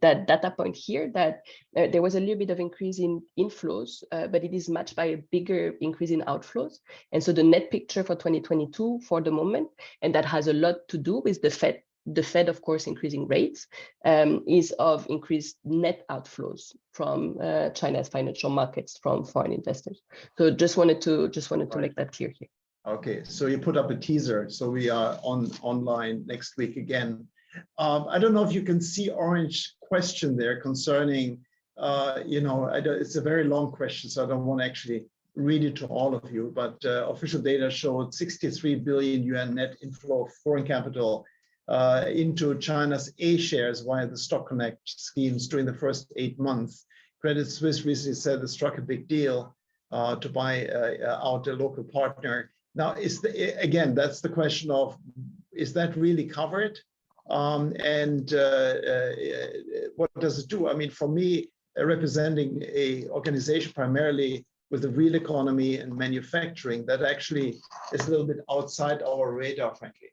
that data point here, that there was a little bit of increase in inflows, but it is matched by a bigger increase in outflows. And so the net picture for 2022 for the moment, and that has a lot to do with the Fed, of course, increasing rates, is of increased net outflows from China's financial markets from foreign investors. So just wanted to make that clear here. Okay, so you put up a teaser. So we are online next week again. I don't know if you can see Orange question there concerning, it's a very long question, so I don't want to actually read it to all of you, but official data showed 63 billion yuan net inflow of foreign capital into China's A shares via the Stock Connect schemes during the first 8 months. Credit Suisse recently said it struck a big deal to buy out a local partner. Now, again, that's the question of, is that really covered? And what does it do? I mean, for me, representing an organization primarily with the real economy and manufacturing, that actually is a little bit outside our radar, frankly.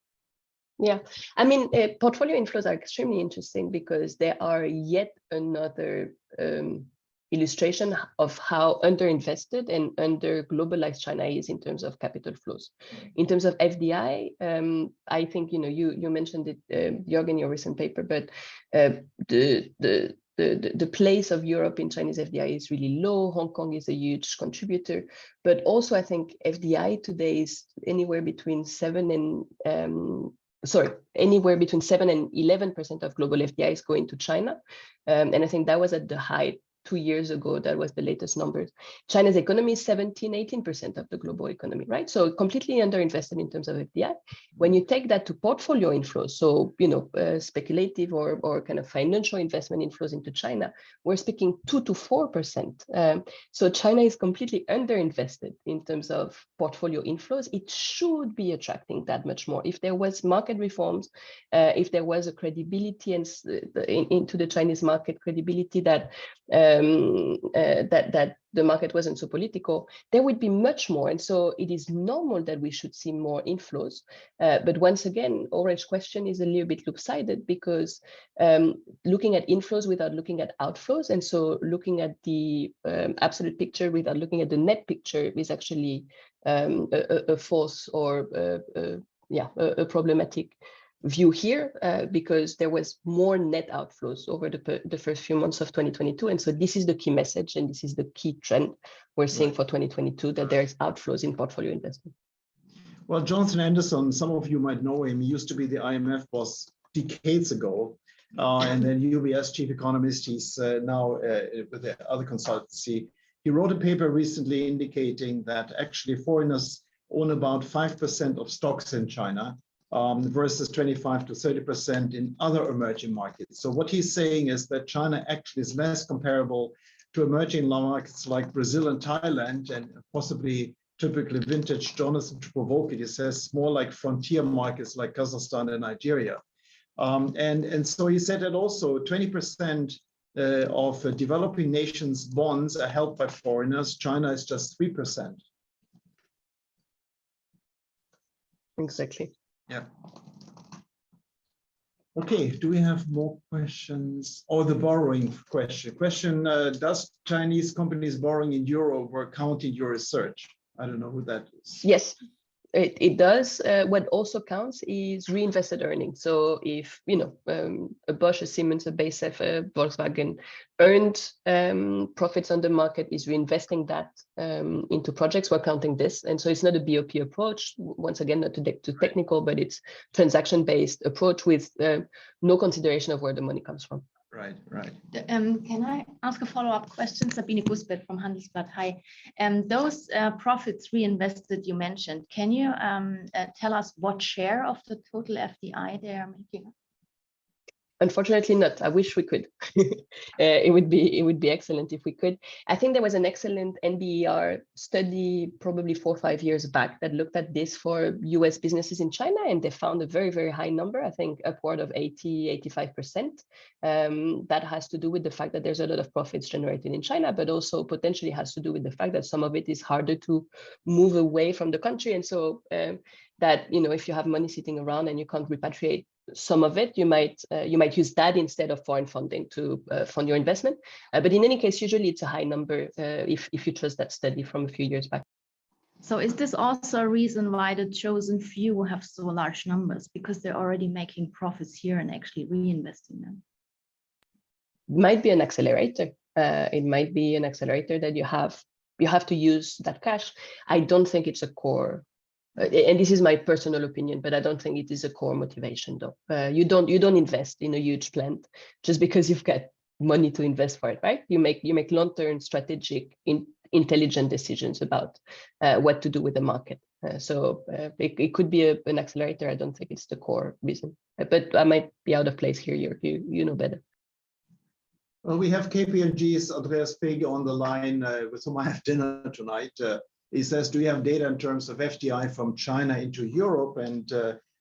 Yeah, I mean, portfolio inflows are extremely interesting because they are yet another illustration of how underinvested and under globalized China is in terms of capital flows. In terms of FDI, I think you mentioned it, Jörg, in your recent paper, but the place of Europe in Chinese FDI is really low. Hong Kong is a huge contributor, but also I think FDI today is anywhere between 7 and 11% of global FDI is going to China, and I think that was at the height 2 years ago. That was the latest numbers. China's economy is 17-18% of the global economy, right? So completely underinvested in terms of FDI. When you take that to portfolio inflows, so speculative or kind of financial investment inflows into China, we're speaking 2 to 4%. So China is completely underinvested in terms of portfolio inflows. It should be attracting that much more. If there was market reforms, if there was a credibility and into the Chinese market, credibility that that the market wasn't so political, there would be much more. And so it is normal that we should see more inflows. But once again, Ulrich's question is a little bit lopsided, because looking at inflows without looking at outflows, and so looking at the absolute picture without looking at the net picture is actually a false or a problematic view here, because there was more net outflows over the first few months of 2022. And so this is the key message, and this is the key trend we're seeing for 2022, that there's outflows in portfolio investment. Well, Jonathan Anderson, some of you might know him. He used to be the IMF boss decades ago, and then UBS chief economist. He's now with the other consultancy. He wrote a paper recently indicating that actually foreigners own about 5% of stocks in China, versus 25 to 30% in other emerging markets. So what he's saying is that China actually is less comparable to emerging markets like Brazil and Thailand, and possibly typically vintage Jonathan to provoke it. He says more like frontier markets like Kazakhstan and Nigeria. And so he said that also 20% of developing nations' bonds are held by foreigners. China is just 3%. Exactly. Yeah. Okay, do we have more questions? Or the borrowing question. Does Chinese companies borrowing in euro count in your research? I don't know who that is. Yes, it does. What also counts is reinvested earnings. So if a Bosch, a Siemens, a BASF, a Volkswagen earned profits on the market, is reinvesting that into projects, we're counting this. And so it's not a BOP approach, once again, not too technical, but it's transaction-based approach with no consideration of where the money comes from. Right, right. Can I ask a follow-up question? Sabine Busbett from Handelsblatt. Hi. Those profits reinvested you mentioned, can you tell us what share of the total FDI they are making? Unfortunately not. I wish we could. It would be excellent if we could. I think there was an excellent NBER study probably 4 or 5 years back that looked at this for US businesses in China, and they found a very, very high number, I think upward of 80-85%. That has to do with the fact that there's a lot of profits generated in China, but also potentially has to do with the fact that some of it is harder to move away from the country. And so that, if you have money sitting around and you can't repatriate some of it, you might use that instead of foreign funding to fund your investment. But in any case, usually it's a high number if you trust that study from a few years back. So is this also a reason why the chosen few have so large numbers, because they're already making profits here and actually reinvesting them? Might be an accelerator. It might be an accelerator that you have to use that cash. I don't think it's a core. And this is my personal opinion, but I don't think it is a core motivation, though. You don't invest in a huge plant just because you've got money to invest for it, right? You make long-term strategic, intelligent decisions about what to do with the market. So it could be an accelerator. I don't think it's the core reason, but I might be out of place here. You know better. Well, we have KPMG's Andreas Pig on the line with whom I have dinner tonight. He says, do you have data in terms of FDI from China into Europe? And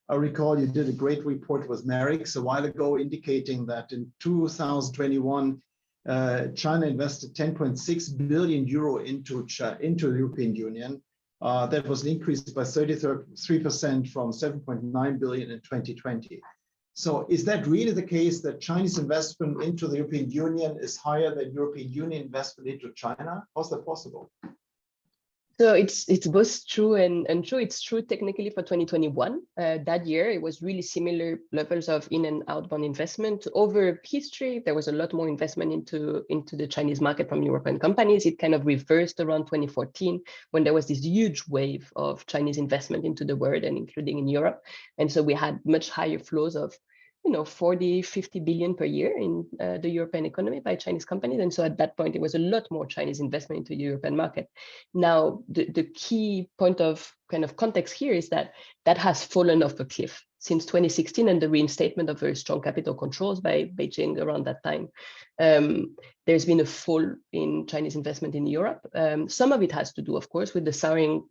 I recall you did a great report with Merix a while ago indicating that in 2021, China invested 10.6 billion euro into the European Union. That was an increase by 33% from 7.9 billion in 2020. So is that really the case that Chinese investment into the European Union is higher than European Union investment into China? How's that possible? So it's both true and untrue. It's true technically for 2021. That year, it was really similar levels of in and outbound investment. Over history, there was a lot more investment into the Chinese market from European companies. It kind of reversed around 2014 when there was this huge wave of Chinese investment into the world and including in Europe. And so we had much higher flows of 40, 50 billion per year in the European economy by Chinese companies. And so at that point, it was a lot more Chinese investment into the European market. Now, the key point of kind of context here is that has fallen off a cliff since 2016 and the reinstatement of very strong capital controls by Beijing around that time. There's been a fall in Chinese investment in Europe. Some of it has to do, of course, with the souring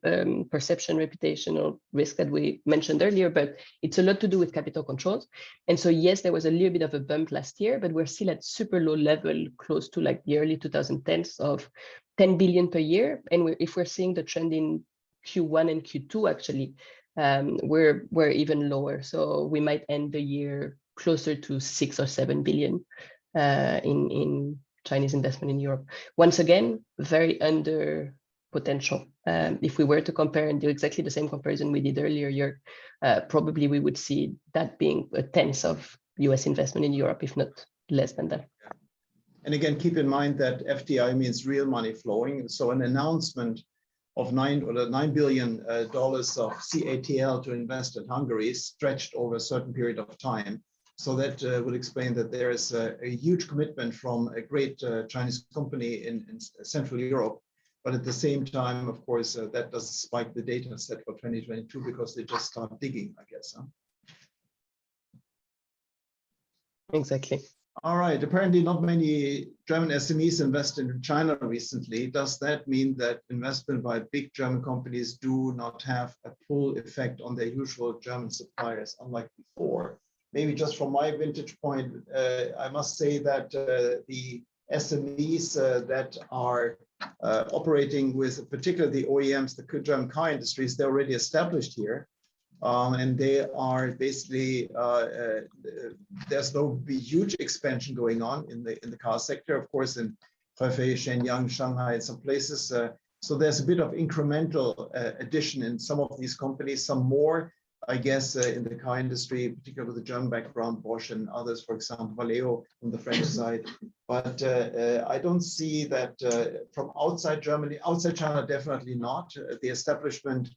perception, reputational risk that we mentioned earlier, but it's a lot to do with capital controls. And so, yes, there was a little bit of a bump last year, but we're still at super low level, close to like the early 2010s of 10 billion per year. And if we're seeing the trend in Q1 and Q2, actually, we're even lower. So we might end the year closer to 6 or 7 billion in Chinese investment in Europe. Once again, very under potential. If we were to compare and do exactly the same comparison we did earlier, probably we would see that being a tenth of US investment in Europe, if not less than that. And again, keep in mind that FDI means real money flowing. So an announcement of $9 billion of CATL to invest in Hungary stretched over a certain period of time. So that would explain that there is a huge commitment from a great Chinese company in Central Europe. But at the same time, of course, that doesn't spike the data set for 2022 because they just start digging, I guess. Huh? Exactly. All right. Apparently not many German SMEs invested in China recently. Does that mean that investment by big German companies do not have a full effect on their usual German suppliers, unlike before? Maybe just from my vantage point, I must say that the SMEs that are operating with particularly the OEMs, the German car industries, they're already established here. And they are basically, there's no huge expansion going on in the car sector, of course, in Hefei, Shenyang, Shanghai, and some places. So there's a bit of incremental addition in some of these companies, some more, I guess, in the car industry, particularly with the German background, Bosch and others, for example, Valeo on the French side. But I don't see that from outside Germany, outside China, definitely not. The establishment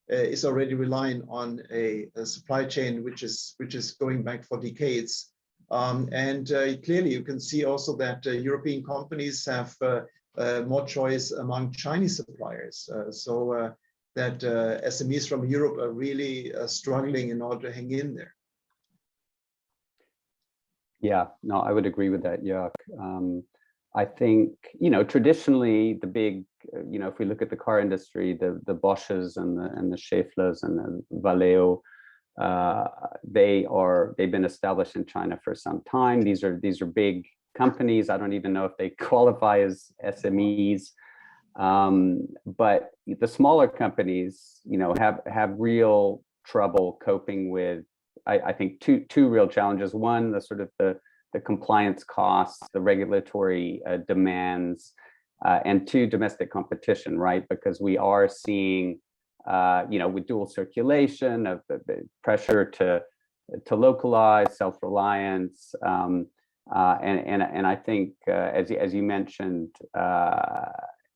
is already relying on a supply chain which is going back for decades. And clearly you can see also that European companies have more choice among Chinese suppliers. So that SMEs from Europe are really struggling in order to hang in there. Yeah, no, I would agree with that, Jörg. I think, traditionally the big, if we look at the car industry, the Bosches and the Schaefflers and the Valeo, they've been established in China for some time. These are big companies. I don't even know if they qualify as SMEs. But the smaller companies, have real trouble coping with, I think, two real challenges. One, the sort of the compliance costs, the regulatory demands, and two, domestic competition, right? Because we are seeing, with dual circulation of the pressure to localize, self-reliance, and I think, as you mentioned,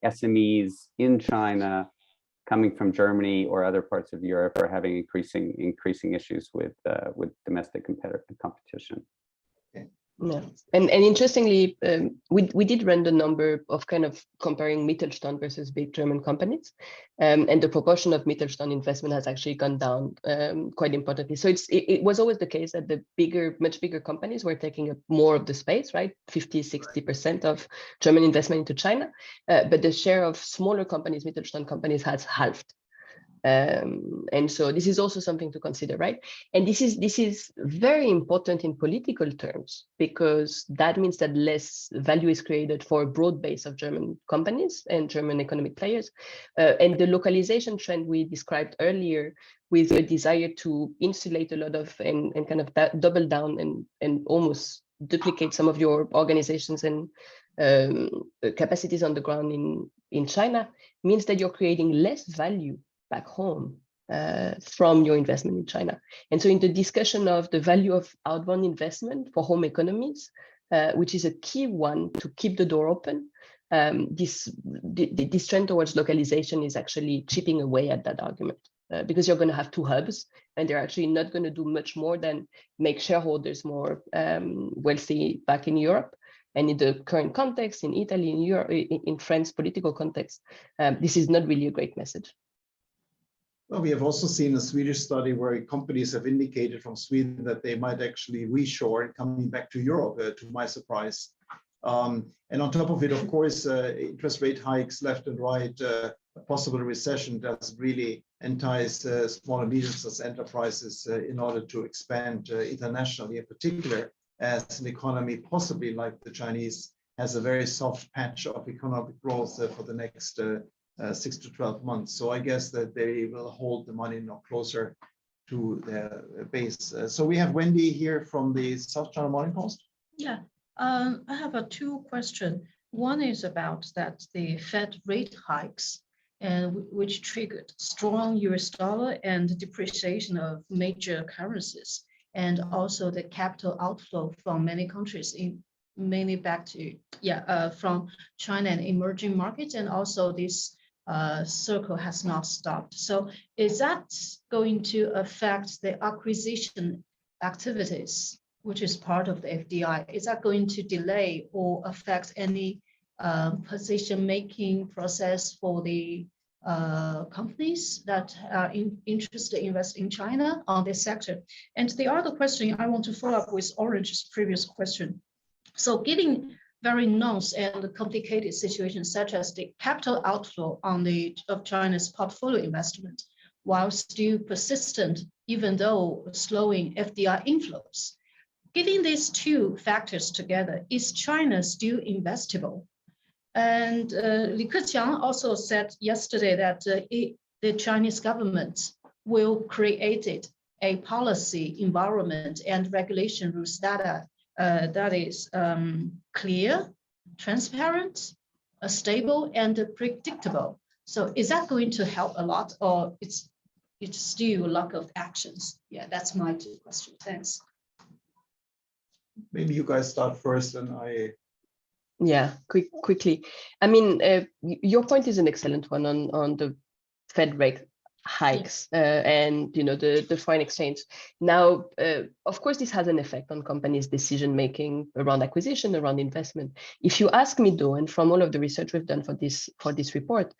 SMEs in China coming from Germany or other parts of Europe are having increasing issues with domestic competition. Yeah, and interestingly, we did run the number of kind of comparing Mittelstand versus big German companies, and the proportion of Mittelstand investment has actually gone down quite importantly. So it was always the case that the much bigger companies were taking up more of the space, right? 50-60% of German investment into China, but the share of smaller companies, Mittelstand companies, has halved. And so this is also something to consider, right? And this is very important in political terms, because that means that less value is created for a broad base of German companies and German economic players. And the localization trend we described earlier, with a desire to insulate a lot of and kind of double down and almost duplicate some of your organizations and capacities on the ground in China, means that you're creating less value back home from your investment in China. And so in the discussion of the value of outbound investment for home economies, which is a key one to keep the door open, this trend towards localization is actually chipping away at that argument. Because you're going to have two hubs, and they're actually not going to do much more than make shareholders more wealthy back in Europe. And in the current context, in Italy, in Europe, in France political context, this is not really a great message. Well, we have also seen a Swedish study where companies have indicated from Sweden that they might actually reshore coming back to Europe, to my surprise. And on top of it, of course, interest rate hikes left and right, a possible recession does really entice small and medium-sized enterprises in order to expand internationally, in particular, as an economy possibly like the Chinese has a very soft patch of economic growth for the next 6 to 12 months. So I guess that they will hold the money now closer to their base. So we have Wendy here from the South China Morning Post. Yeah, I have two questions. One is about that the Fed rate hikes, and which triggered strong US dollar and depreciation of major currencies, and also the capital outflow from many countries, mainly back to from China and emerging markets, and also this circle has not stopped. So is that going to affect the acquisition activities, which is part of the FDI? Is that going to delay or affect any position-making process for the companies that are interested in investing in China on this sector? And the other question I want to follow up with Orange's previous question. So given very nuanced and complicated situations such as the capital outflow of China's portfolio investment, while still persistent, even though slowing FDI inflows, given these two factors together, is China still investable? And Li Keqiang also said yesterday that the Chinese government will create a policy environment and regulation rules that is clear, transparent, stable, and predictable. So is that going to help a lot, or it's still a lack of actions? Yeah, that's my two questions. Thanks. Maybe you guys start first, and I. Yeah, quickly. I mean, your point is an excellent one on the Fed rate hikes and the foreign exchange. Now, of course, this has an effect on companies' decision making around acquisition, around investment. If you ask me, though, and from all of the research we've done for this report,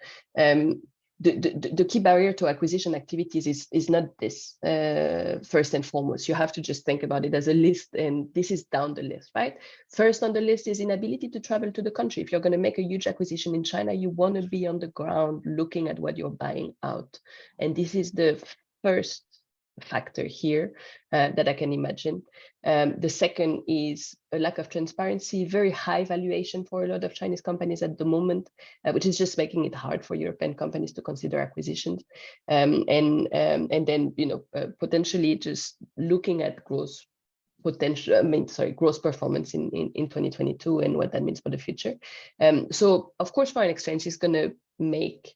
the key barrier to acquisition activities is not this first and foremost. You have to just think about it as a list, and this is down the list, right? First on the list is inability to travel to the country. If you're going to make a huge acquisition in China, you want to be on the ground looking at what you're buying out, and this is the first factor here that I can imagine. The second is a lack of transparency, very high valuation for a lot of Chinese companies at the moment, which is just making it hard for European companies to consider acquisitions. And then potentially just looking at gross performance in 2022 and what that means for the future. So of course, foreign exchange is going to make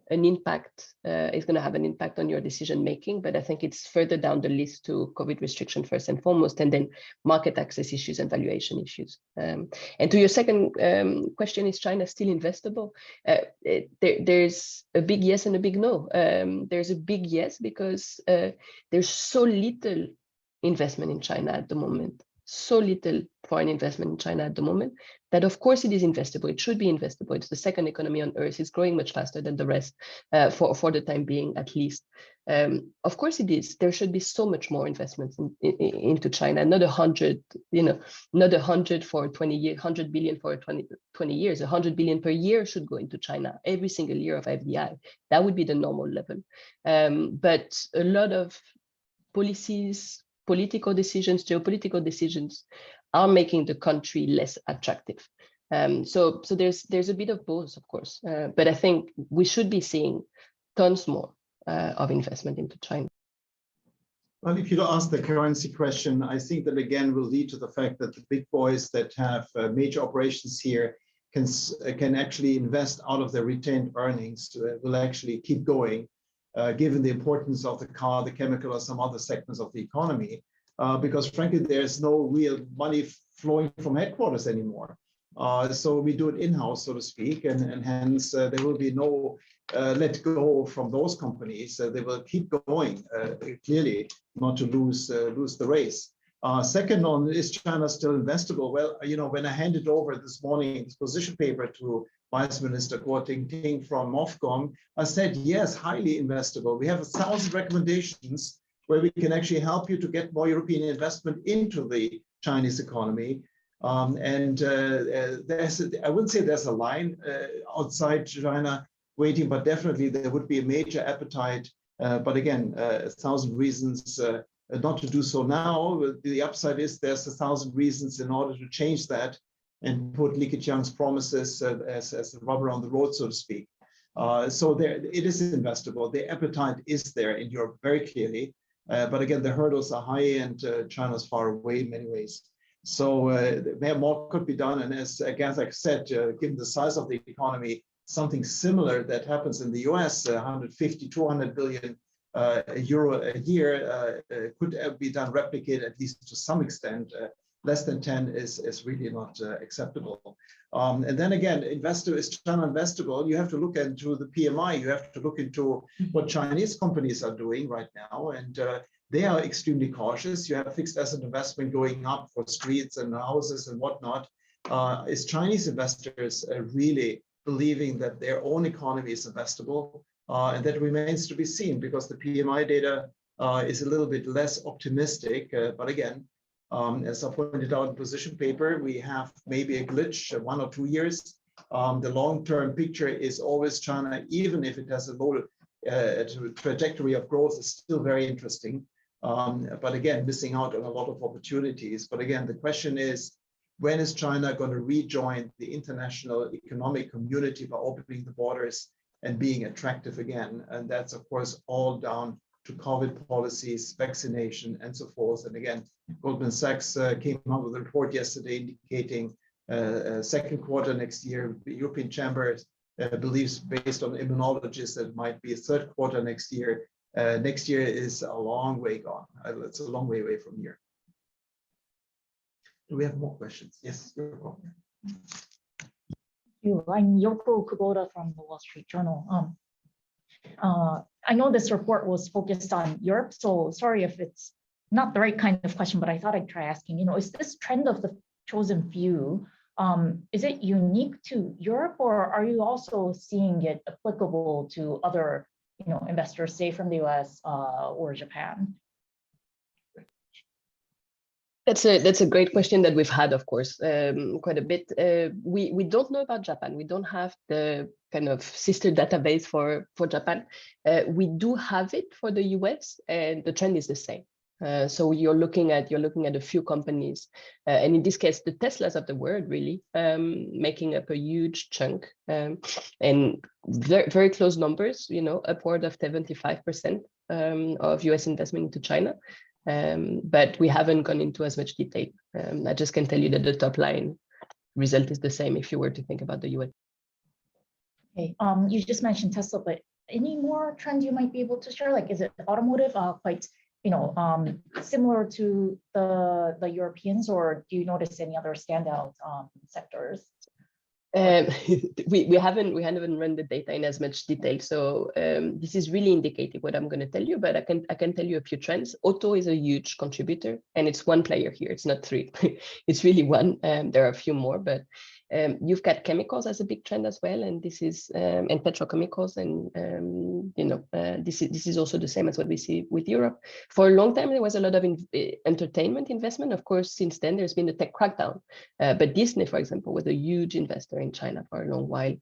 an impact, is going to have an impact on your decision making, but I think it's further down the list to COVID restriction first and foremost, and then market access issues and valuation issues. And to your second question, is China still investable? There's a big yes and a big no. There's a big yes because there's so little investment in China at the moment. so little foreign investment in China at the moment that of course it is investable. It should be investable. It's the second economy on earth. It's growing much faster than the rest for the time being, at least. Of course it is. There should be so much more investments into China, not 100, not 100 for 20 years, 100 billion for 20 years, 100 billion per year should go into China every single year of FDI. That would be the normal level. But a lot of policies, political decisions, geopolitical decisions are making the country less attractive. So there's a bit of both, of course, but I think we should be seeing tons more of investment into China. Well, if you ask the currency question, I think that again will lead to the fact that the big boys that have major operations here can actually invest out of their retained earnings, will actually keep going, given the importance of the car, the chemical, or some other segments of the economy, because frankly, there's no real money flowing from headquarters anymore. So we do it in-house, so to speak, and hence there will be no let go from those companies. They will keep going, clearly, not to lose the race. Second on, is China still investable? Well, when I handed over this morning this position paper to Vice Minister Guo Ting from MOFCOM, I said, yes, highly investable. We have 1,000 recommendations where we can actually help you to get more European investment into the Chinese economy. I wouldn't say there's a line outside China waiting, but definitely there would be a major appetite. But again, 1,000 reasons not to do so now. The upside is there's 1,000 reasons in order to change that and put Li Keqiang's promises as a rubber on the road, so to speak. So there, it is investable. The appetite is there in Europe very clearly. But again, the hurdles are high and China's far away in many ways. So more could be done. And as Agatha said, given the size of the economy, something similar that happens in the US, 150, 200 billion euro a year could be done, replicated at least to some extent. Less than 10 is really not acceptable. And then again, is China investable? You have to look into the PMI. You have to look into what Chinese companies are doing right now. And they are extremely cautious. You have fixed asset investment going up for streets and houses and whatnot. Is Chinese investors really believing that their own economy is investable? And that remains to be seen, because the PMI data is a little bit less optimistic. But again, as I pointed out in position paper, we have maybe a glitch 1 or 2 years. The long-term picture is always China, even if it has a low trajectory of growth, is still very interesting. But again, missing out on a lot of opportunities. But again, the question is, when is China going to rejoin the international economic community by opening the borders and being attractive again? And that's, of course, all down to COVID policies, vaccination, and so forth. And again, Goldman Sachs came out with a report yesterday indicating second quarter next year. The European Chamber believes, based on immunologists, that it might be a third quarter next year. Next year is a long way gone. It's a long way away from here. Do we have more questions? Yes, you're welcome. I'm Yoko Kubota from the Wall Street Journal. I know this report was focused on Europe, so sorry if it's not the right kind of question, but I thought I'd try asking, is this trend of the chosen few, is it unique to Europe, or are you also seeing it applicable to other, investors, say from the US or Japan? That's a great question that we've had, of course, quite a bit. We don't know about Japan. We don't have the kind of sister database for Japan. We do have it for the US, and the trend is the same. So you're looking at a few companies, and in this case, the Teslas of the world really making up a huge chunk, and very, very close numbers. Upward of 75% of US investment into China. But we haven't gone into as much detail. I just can tell you that the top line result is the same if you were to think about the US. Okay, you just mentioned Tesla, but any more trends you might be able to share? Like, is it automotive quite, similar to the Europeans, or do you notice any other standout sectors? We haven't run the data in as much detail, so this is really indicative what I'm going to tell you. But I can tell you a few trends. Auto is a huge contributor, and it's one player here. It's not three. It's really one. There are a few more, but you've got chemicals as a big trend as well, and this is and petrochemicals, and this is also the same as what we see with Europe. For a long time, there was a lot of entertainment investment. Of course, since then there's been a tech crackdown. But Disney, for example, was a huge investor in China for a long while,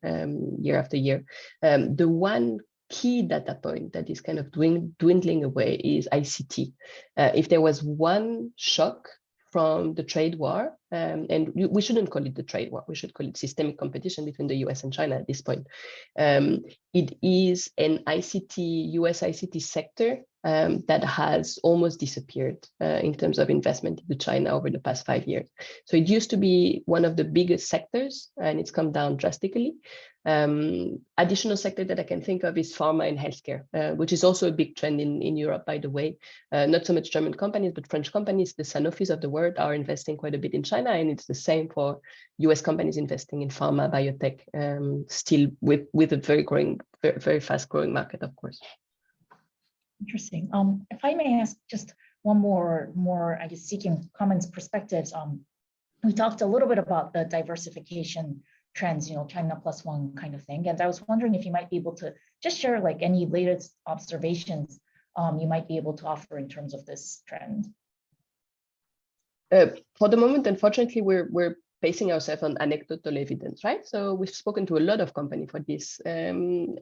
year after year. The one key data point that is kind of dwindling away is ICT. If there was one shock from the trade war, and we shouldn't call it the trade war, we should call it systemic competition between the US and China at this point. It is an US ICT sector that has almost disappeared in terms of investment into China over the past 5 years. So it used to be one of the biggest sectors, and it's come down drastically. Additional sector that I can think of is pharma and healthcare, which is also a big trend in Europe, by the way. Not so much German companies, but French companies, the Sanofis of the world, are investing quite a bit in China, and it's the same for US companies investing in pharma, biotech, still with a very fast growing market, of course. Interesting. If I may ask just one more, I guess, seeking comments, perspectives. We talked a little bit about the diversification trends, China plus one kind of thing. And I was wondering if you might be able to just share like any latest observations you might be able to offer in terms of this trend. For the moment, unfortunately, we're basing ourselves on anecdotal evidence, right? So we've spoken to a lot of companies for this, and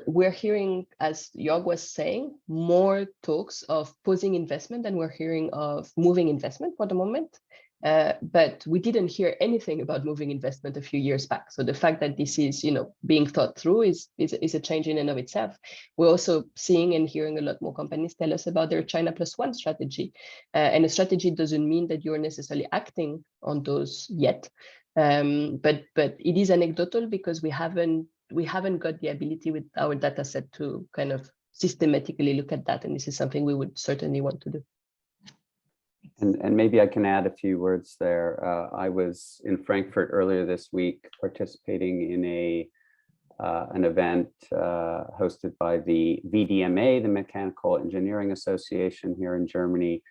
we're hearing, as Jörg was saying, more talks of pausing investment than we're hearing of moving investment for the moment. But we didn't hear anything about moving investment a few years back. So the fact that this is, being thought through is a change in and of itself. We're also seeing and hearing a lot more companies tell us about their China plus one strategy. And a strategy doesn't mean that you're necessarily acting on those yet. But it is anecdotal because we haven't got the ability with our data set to kind of systematically look at that. And this is something we would certainly want to do. And maybe I can add a few words there. I was in Frankfurt earlier this week participating in an event hosted by the VDMA, the Mechanical Engineering Association here in Germany.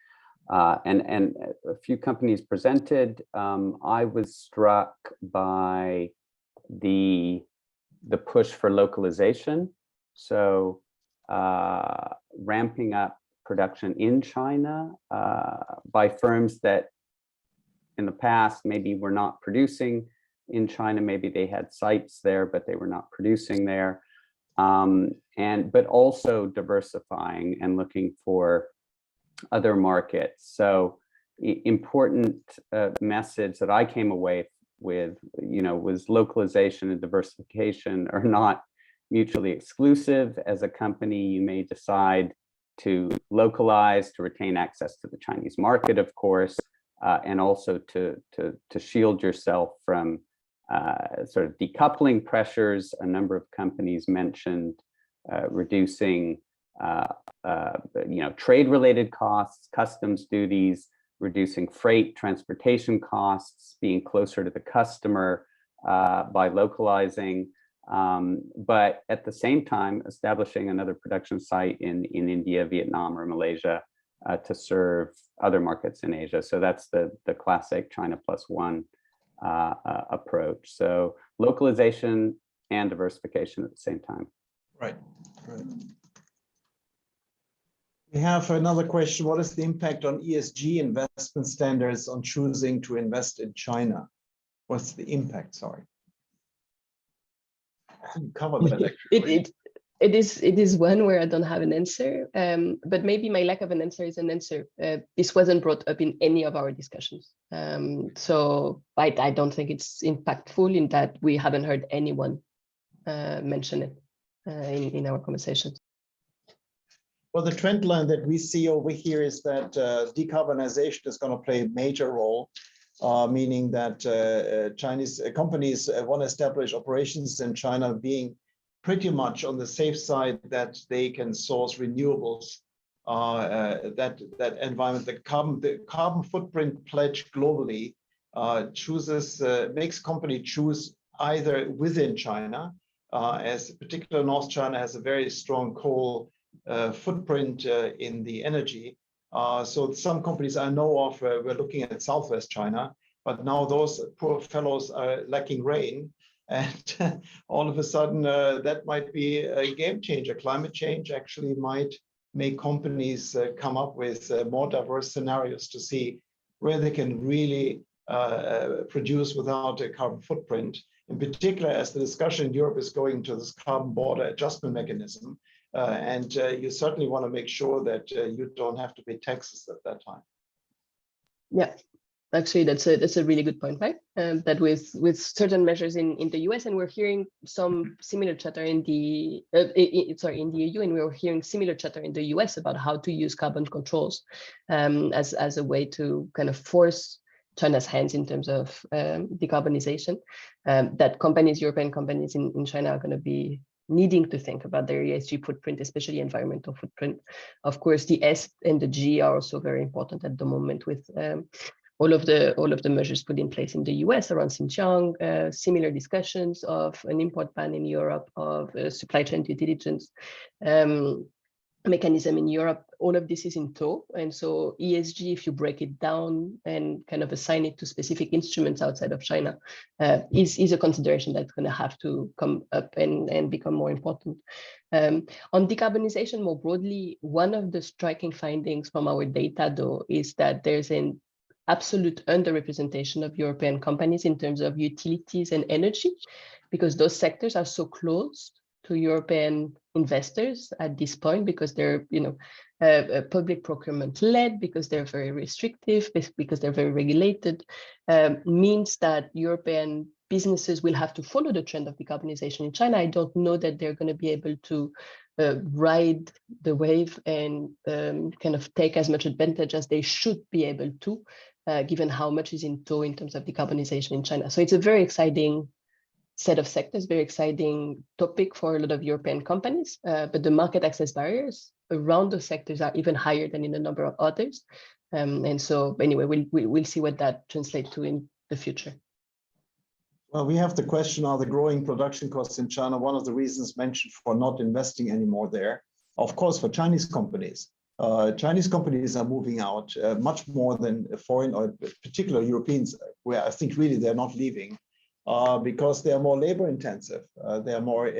And a few companies presented. I was struck by the push for localization. So ramping up production in China by firms that in the past maybe were not producing in China. Maybe they had sites there, but they were not producing there. But also diversifying and looking for other markets. So important message that I came away with, was localization and diversification are not mutually exclusive. As a company, you may decide to localize, to retain access to the Chinese market, of course, and also to shield yourself from sort of decoupling pressures. A number of companies mentioned reducing, trade-related costs, customs duties, reducing freight, transportation costs, being closer to the customer by localizing. But at the same time, establishing another production site in India, Vietnam, or Malaysia to serve other markets in Asia. So that's the classic China plus one approach. So localization and diversification at the same time. Right. We have another question. What is the impact on ESG investment standards on choosing to invest in China? What's the impact? Sorry. Cover that actually. It is one where I don't have an answer, but maybe my lack of an answer is an answer. This wasn't brought up in any of our discussions, so I don't think it's impactful in that we haven't heard anyone mention it in our conversations. Well, the trend line that we see over here is that decarbonization is going to play a major role. Meaning that Chinese companies want to establish operations in China, being pretty much on the safe side that they can source renewables. That environment, the carbon footprint pledge globally makes company choose either within China, as particular North China has a very strong coal footprint in the energy. So some companies I know of, we're looking at Southwest China, but now those poor fellows are lacking rain. And all of a sudden, that might be a game changer. Climate change actually might make companies come up with more diverse scenarios to see where they can really produce without a carbon footprint. In particular, as the discussion in Europe is going to this carbon border adjustment mechanism, and you certainly want to make sure that you don't have to pay taxes at that time. Yeah, actually, that's a really good point, right? That with certain measures in the US, and we're hearing some similar chatter in the in the EU, and we're hearing similar chatter in the US about how to use carbon controls as a way to kind of force China's hands in terms of decarbonization. That companies, European companies in China, are going to be needing to think about their ESG footprint, especially environmental footprint. Of course, the S and the G are also very important at the moment with all of the measures put in place in the US around Xinjiang, similar discussions of an import ban in Europe, of supply chain due diligence mechanism in Europe. All of this is in tow. And so ESG, if you break it down and kind of assign it to specific instruments outside of China, is a consideration that's going to have to come up and become more important. On decarbonization more broadly, one of the striking findings from our data, though, is that there's an absolute underrepresentation of European companies in terms of utilities and energy, because those sectors are so close to European investors at this point, because they're, public procurement led, because they're very restrictive, because they're very regulated, means that European businesses will have to follow the trend of decarbonization in China. I don't know that they're going to be able to ride the wave and kind of take as much advantage as they should be able to, given how much is in tow in terms of decarbonization in China. So it's a very exciting set of sectors, very exciting topic for a lot of European companies, but the market access barriers around those sectors are even higher than in a number of others. And so anyway, we'll see what that translates to in the future. Well, we have the question, are the growing production costs in China one of the reasons mentioned for not investing anymore there? Of course, for Chinese companies. Chinese companies are moving out much more than foreign or particular Europeans, where I think really they're not leaving. Because they are more labor intensive. They are more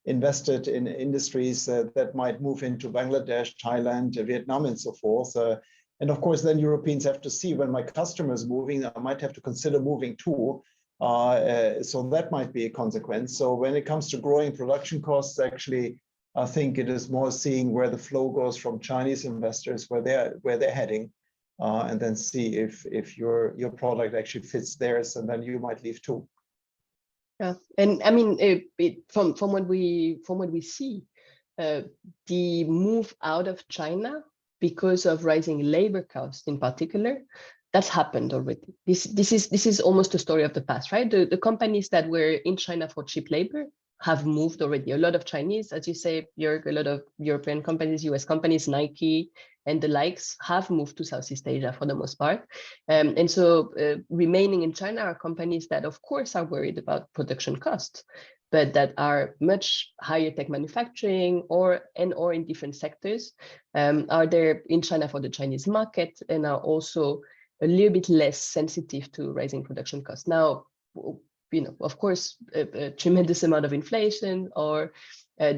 invested in industries that might move into Bangladesh, Thailand, Vietnam, and so forth. And of course, then Europeans have to see, when my customer is moving, I might have to consider moving too. So that might be a consequence. So when it comes to growing production costs, actually, I think it is more seeing where the flow goes from Chinese investors, where they're heading, and then see if your product actually fits theirs, and then you might leave too. Yeah, and I mean, from what we see, the move out of China because of rising labor costs in particular, that's happened already. This is almost a story of the past, right? The companies that were in China for cheap labor have moved already. A lot of Chinese, as you say, a lot of European companies, US companies, Nike and the likes have moved to Southeast Asia for the most part. And so remaining in China are companies that, of course, are worried about production costs, but that are much higher tech manufacturing or in different sectors, are there in China for the Chinese market, and are also a little bit less sensitive to rising production costs. Now, of course, a tremendous amount of inflation or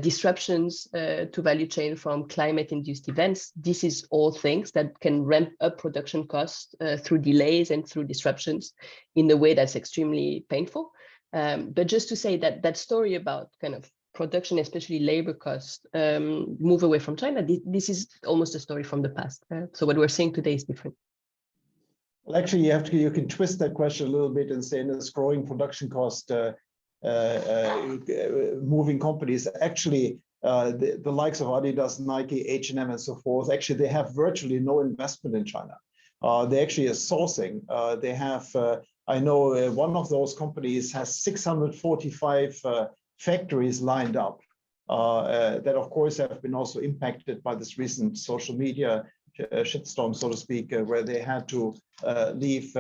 disruptions to value chain from climate-induced events. This is all things that can ramp up production costs through delays and through disruptions in a way that's extremely painful. But just to say that story about kind of production, especially labor costs, move away from China, this is almost a story from the past. So what we're seeing today is different. Well, actually, you can twist that question a little bit and say, in this growing production cost, moving companies, actually, the likes of Adidas, Nike, H&M, and so forth, actually, they have virtually no investment in China. They actually are sourcing. They have, I know one of those companies has 645 factories lined up that, of course, have been also impacted by this recent social media shitstorm, so to speak, where they had to leave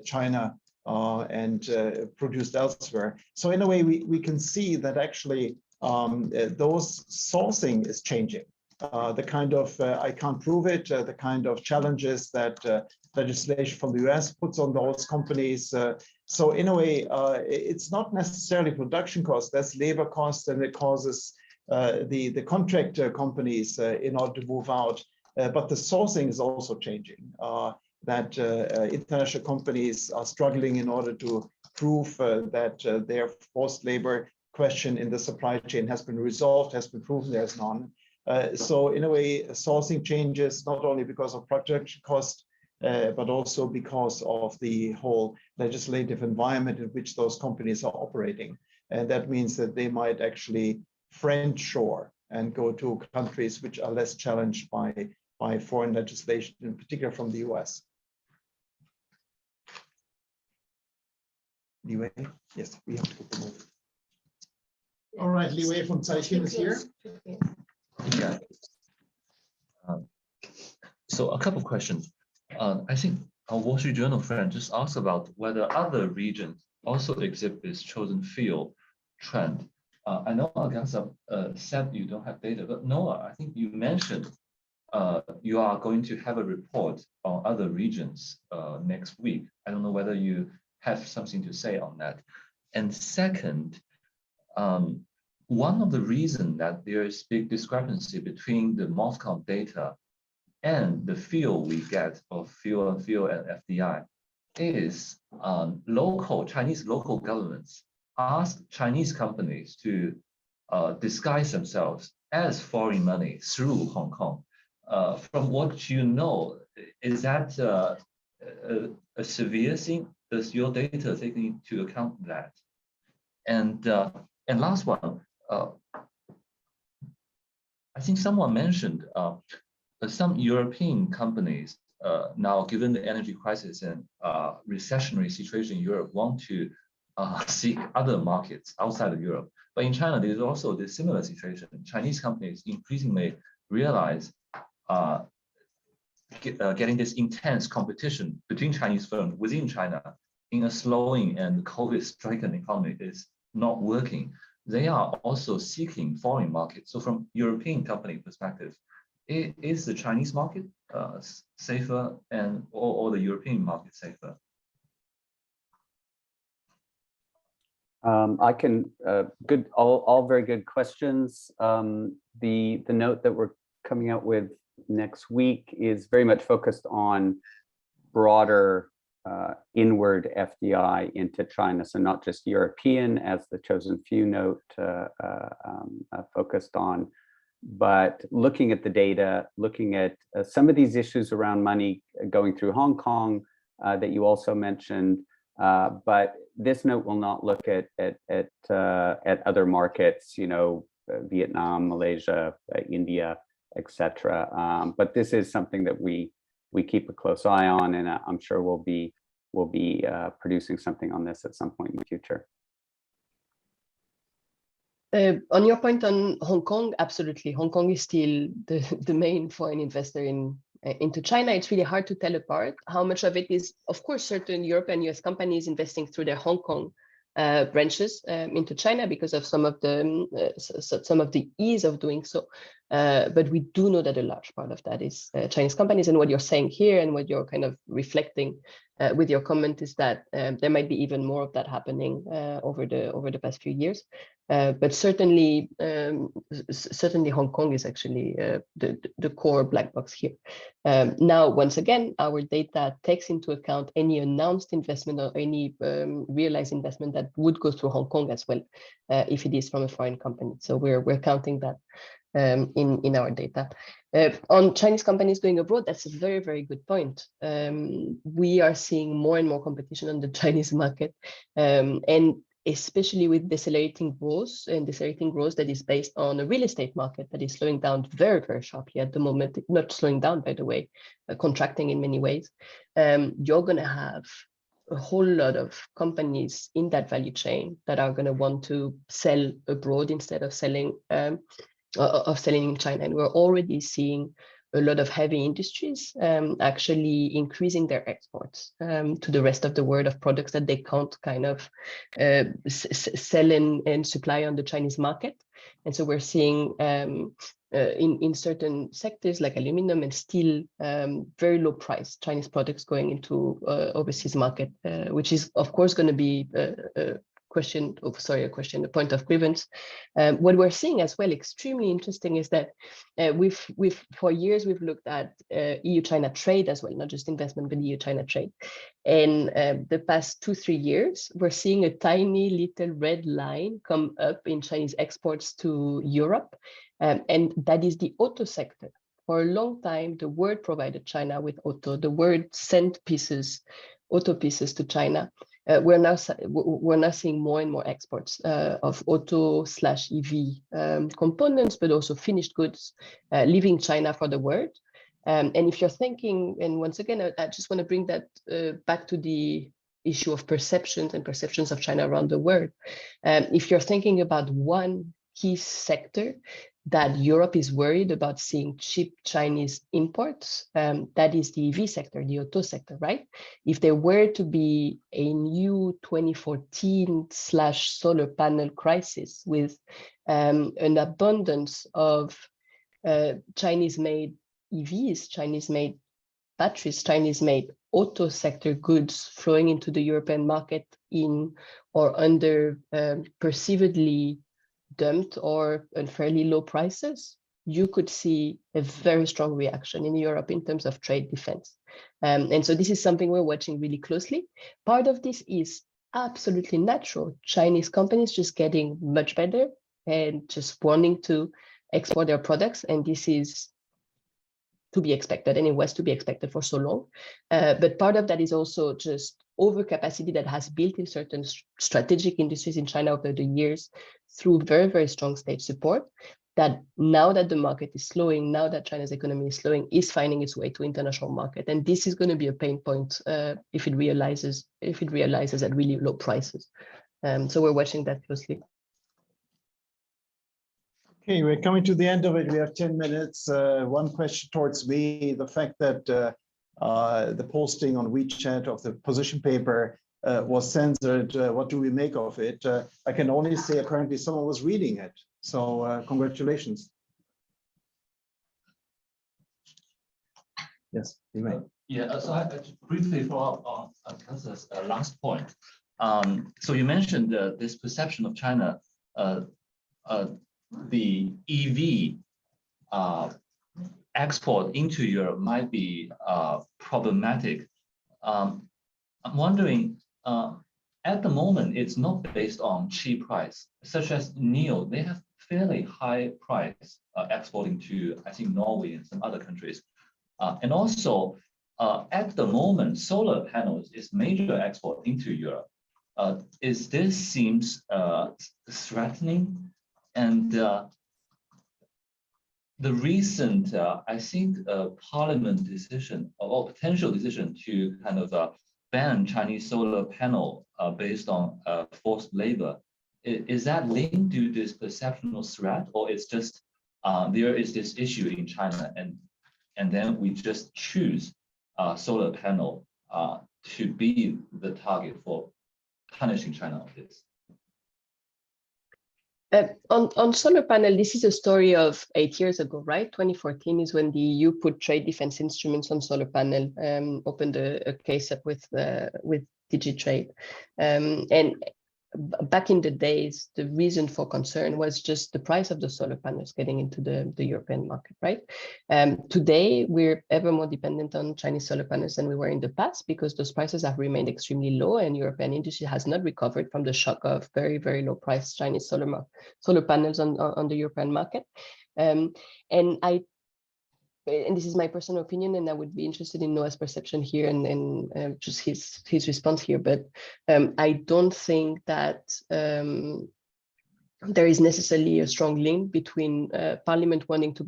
China and produced elsewhere. So in a way, we can see that actually those sourcing is changing. The kind of, I can't prove it, the kind of challenges that legislation from the US puts on those companies. So in a way, it's not necessarily production costs, that's labor costs, and it causes the contract companies in order to move out. But the sourcing is also changing, that international companies are struggling in order to prove that their forced labor question in the supply chain has been resolved, has been proven there's none. So in a way, sourcing changes not only because of production cost, but also because of the whole legislative environment in which those companies are operating. And that means that they might actually friend-shore and go to countries which are less challenged by foreign legislation, in particular from the US. Li Wei? Yes, we have to move. All right, Li Wei from Caixin is here. Yeah. So a couple of questions. I think our Wall Street Journal friend just asked about whether other regions also exhibit this chosen field trend. I know Agatha said you don't have data, but Noah, I think you mentioned you are going to have a report on other regions next week. I don't know whether you have something to say on that. And second, one of the reasons that there is big discrepancy between the Moscow data and the feel we get of fuel and FDI is Chinese local governments ask Chinese companies to disguise themselves as foreign money through Hong Kong. From what you know, is that a severe thing? Does your data take into account that? And last one, I think someone mentioned some European companies now, given the energy crisis and recessionary situation in Europe, want to seek other markets outside of Europe. But in China, there's also this similar situation. Chinese companies increasingly realize getting this intense competition between Chinese firms within China in a slowing and COVID-stricken economy is not working. They are also seeking foreign markets. So from European company perspective, is the Chinese market safer or the European market safer? I can, all very good questions. The note that we're coming out with next week is very much focused on broader inward FDI into China. So not just European as the chosen few note focused on, but looking at the data, looking at some of these issues around money going through Hong Kong that you also mentioned. But this note will not look at other markets, you know, Vietnam, Malaysia, India, etc. But this is something that we keep a close eye on, and I'm sure we'll be producing something on this at some point in the future. On your point on Hong Kong, absolutely. Hong Kong is still the main foreign investor into China. It's really hard to tell apart how much of it is, of course, certain European US companies investing through their Hong Kong branches into China because of some of the ease of doing so. But we do know that a large part of that is Chinese companies. And what you're saying here and what you're kind of reflecting with your comment is that there might be even more of that happening over the past few years. But certainly Hong Kong is actually the core black box here. Now, once again, our data takes into account any announced investment or any realized investment that would go through Hong Kong as well, if it is from a foreign company. So we're counting that in our data. On Chinese companies going abroad, that's a very, very good point. We are seeing more and more competition on the Chinese market, and especially with decelerating growth that is based on a real estate market that is slowing down very, very sharply at the moment. Not slowing down, by the way, contracting in many ways. You're going to have a whole lot of companies in that value chain that are going to want to sell abroad instead of selling in China. And we're already seeing a lot of heavy industries actually increasing their exports to the rest of the world of products that they can't kind of sell and supply on the Chinese market. And so we're seeing in certain sectors like aluminum and steel, very low price Chinese products going into overseas market, which is of course going to be a point of grievance. What we're seeing as well, extremely interesting, is that for years we've looked at EU-China trade as well, not just investment, but EU-China trade. And the past 2-3 years, we're seeing a tiny little red line come up in Chinese exports to Europe, and that is the auto sector. For a long time, the world provided China with auto. The world sent auto pieces to China. We're now seeing more and more exports of auto/EV components, but also finished goods leaving China for the world. And if you're thinking, and once again, I just want to bring that back to the issue of perceptions and perceptions of China around the world. If you're thinking about one key sector that Europe is worried about seeing cheap Chinese imports, that is the EV sector, the auto sector, right? If there were to be a new 2014/solar panel crisis with an abundance of Chinese-made EVs, Chinese-made batteries, Chinese-made auto sector goods flowing into the European market in or under perceivedly dumped or unfairly low prices, you could see a very strong reaction in Europe in terms of trade defense. And so this is something we're watching really closely. Part of this is absolutely natural. Chinese companies just getting much better and just wanting to export their products. And this is to be expected, and it was to be expected for so long. But part of that is also just overcapacity that has built in certain strategic industries in China over the years through very, very strong state support, that now that the market is slowing, now that China's economy is slowing, is finding its way to international market. And this is going to be a pain point if it realizes at really low prices. So we're watching that closely. Okay, we're coming to the end of it. We have 10 minutes. One question towards me, the fact that the posting on WeChat of the position paper was censored. What do we make of it? I can only say apparently someone was reading it. So congratulations. Yes, you may. Yeah, so I briefly follow up on Agatha's last point. So you mentioned this perception of China, the EV export into Europe might be problematic. I'm wondering, at the moment, it's not based on cheap price, such as NIO, they have fairly high price exporting to, I think, Norway and some other countries. And also, at the moment, solar panels is major export into Europe. Is this seems threatening? And the recent, I think, Parliament decision or potential decision to kind of ban Chinese solar panel based on forced labor, is that linked to this perceptional threat, or it's just there is this issue in China, and then we just choose solar panel to be the target for punishing China on this? On solar panel, this is a story of 8 years ago, right? 2014 is when the EU put trade defense instruments on solar panel, opened a case up with DigiTrade. And back in the days, the reason for concern was just the price of the solar panels getting into the European market, right? Today, we're ever more dependent on Chinese solar panels than we were in the past, because those prices have remained extremely low, and European industry has not recovered from the shock of very, very low price Chinese solar panels on the European market. And this is my personal opinion, and I would be interested in Noah's perception here and just his response here. But I don't think that there is necessarily a strong link between Parliament wanting to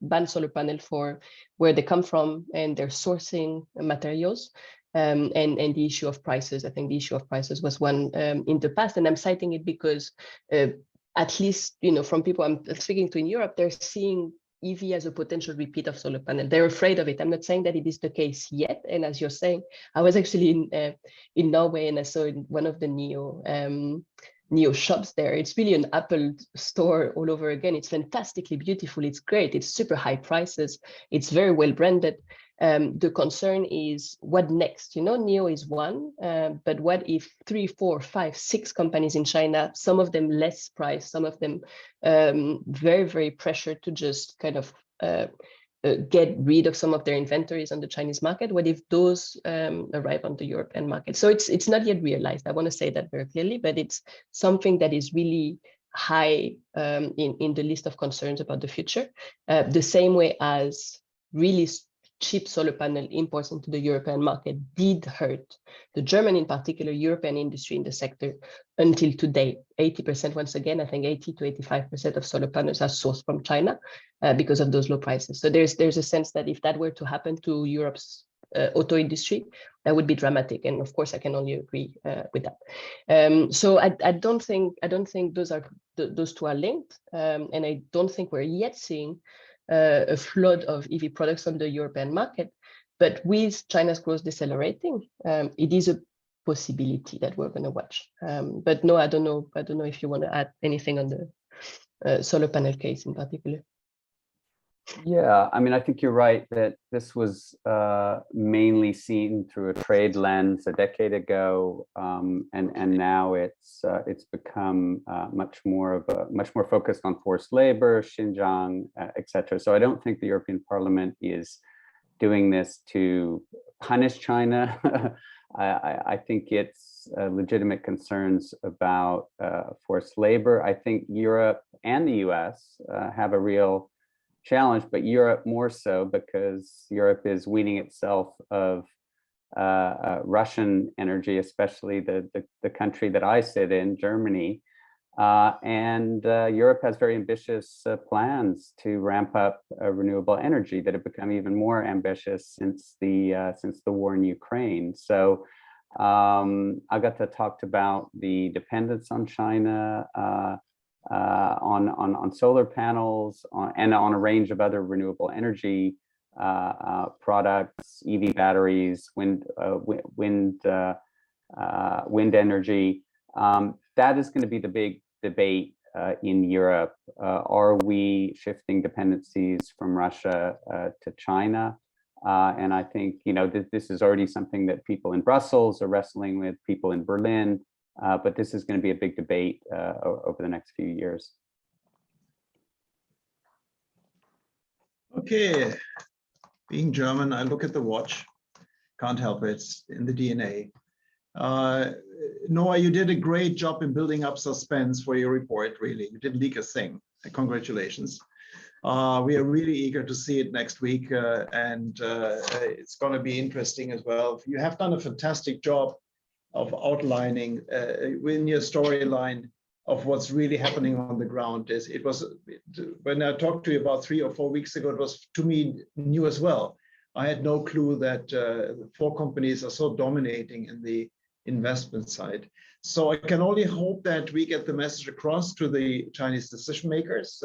ban solar panel for where they come from and their sourcing materials, and the issue of prices. I think the issue of prices was one in the past, and I'm citing it because at least, you know, from people I'm speaking to in Europe, they're seeing EV as a potential repeat of solar panel. They're afraid of it. I'm not saying that it is the case yet. And as you're saying, I was actually in Norway, and I saw in one of the Neo shops there. It's really an Apple store all over again. It's fantastically beautiful. It's great. It's super high prices. It's very well branded. The concern is what next? You know, Neo is one, but what if 3, 4, 5, 6 companies in China, some of them less priced, some of them very, very pressured to just kind of get rid of some of their inventories on the Chinese market? What if those arrive on the European market? So it's not yet realized. I want to say that very clearly, but it's something that is really high in the list of concerns about the future. The same way as really cheap solar panel imports into the European market did hurt the German, in particular, European industry in the sector until today. 80%, once again, I think 80 to 85% of solar panels are sourced from China because of those low prices. So there's a sense that if that were to happen to Europe's auto industry, that would be dramatic. And of course, I can only agree with that. So I don't think those two are linked, and I don't think we're yet seeing a flood of EV products on the European market. But with China's growth decelerating, it is a possibility that we're going to watch. But no, I don't know if you want to add anything on the solar panel case in particular. Yeah, I mean, I think you're right that this was mainly seen through a trade lens a decade ago, and now it's become much more focused on forced labor, Xinjiang, etc. So I don't think the European Parliament is doing this to punish China. I think it's legitimate concerns about forced labor. I think Europe and the US have a real challenge, but Europe more so, because Europe is weaning itself of Russian energy, especially the country that I sit in, Germany. And Europe has very ambitious plans to ramp up renewable energy that have become even more ambitious since the war in Ukraine. So Agatha talked about the dependence on China, on solar panels, and on a range of other renewable energy products, EV batteries, wind energy. That is going to be the big debate in Europe. Are we shifting dependencies from Russia to China? And I think, you know, this is already something that people in Brussels are wrestling with, people in Berlin. But this is going to be a big debate over the next few years. Okay, being German, I look at the watch. Can't help it, it's in the DNA. Noah, you did a great job in building up suspense for your report, really. You didn't leak a thing. Congratulations. We are really eager to see it next week, and it's going to be interesting as well. You have done a fantastic job of outlining in your storyline of what's really happening on the ground. It was, when I talked to you about 3 or 4 weeks ago, it was to me new as well. I had no clue that 4 companies are so dominating in the investment side. So I can only hope that we get the message across to the Chinese decision makers.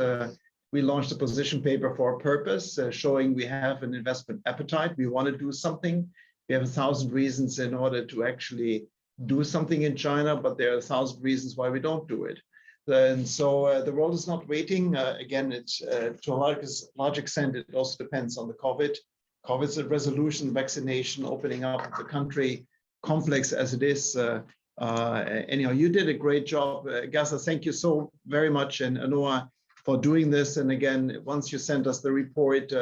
We launched a position paper for a purpose, showing we have an investment appetite. We want to do something. We have 1,000 reasons in order to actually do something in China, but there are 1,000 reasons why we don't do it. And so the world is not waiting. Again, it's to a large extent, it also depends on the COVID's resolution, vaccination, opening up of the country, complex as it is. Anyhow, you did a great job. Agatha, thank you so very much, and Noah, for doing this. And again, once you send us the report,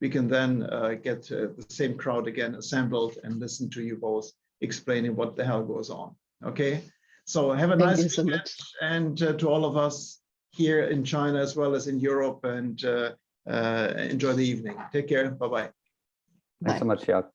we can then get the same crowd again assembled and listen to you both explaining what the hell goes on. Okay, so have a nice weekend, and to all of us here in China as well as in Europe, and enjoy the evening. Take care. Bye-bye. Thanks so much, Jacques.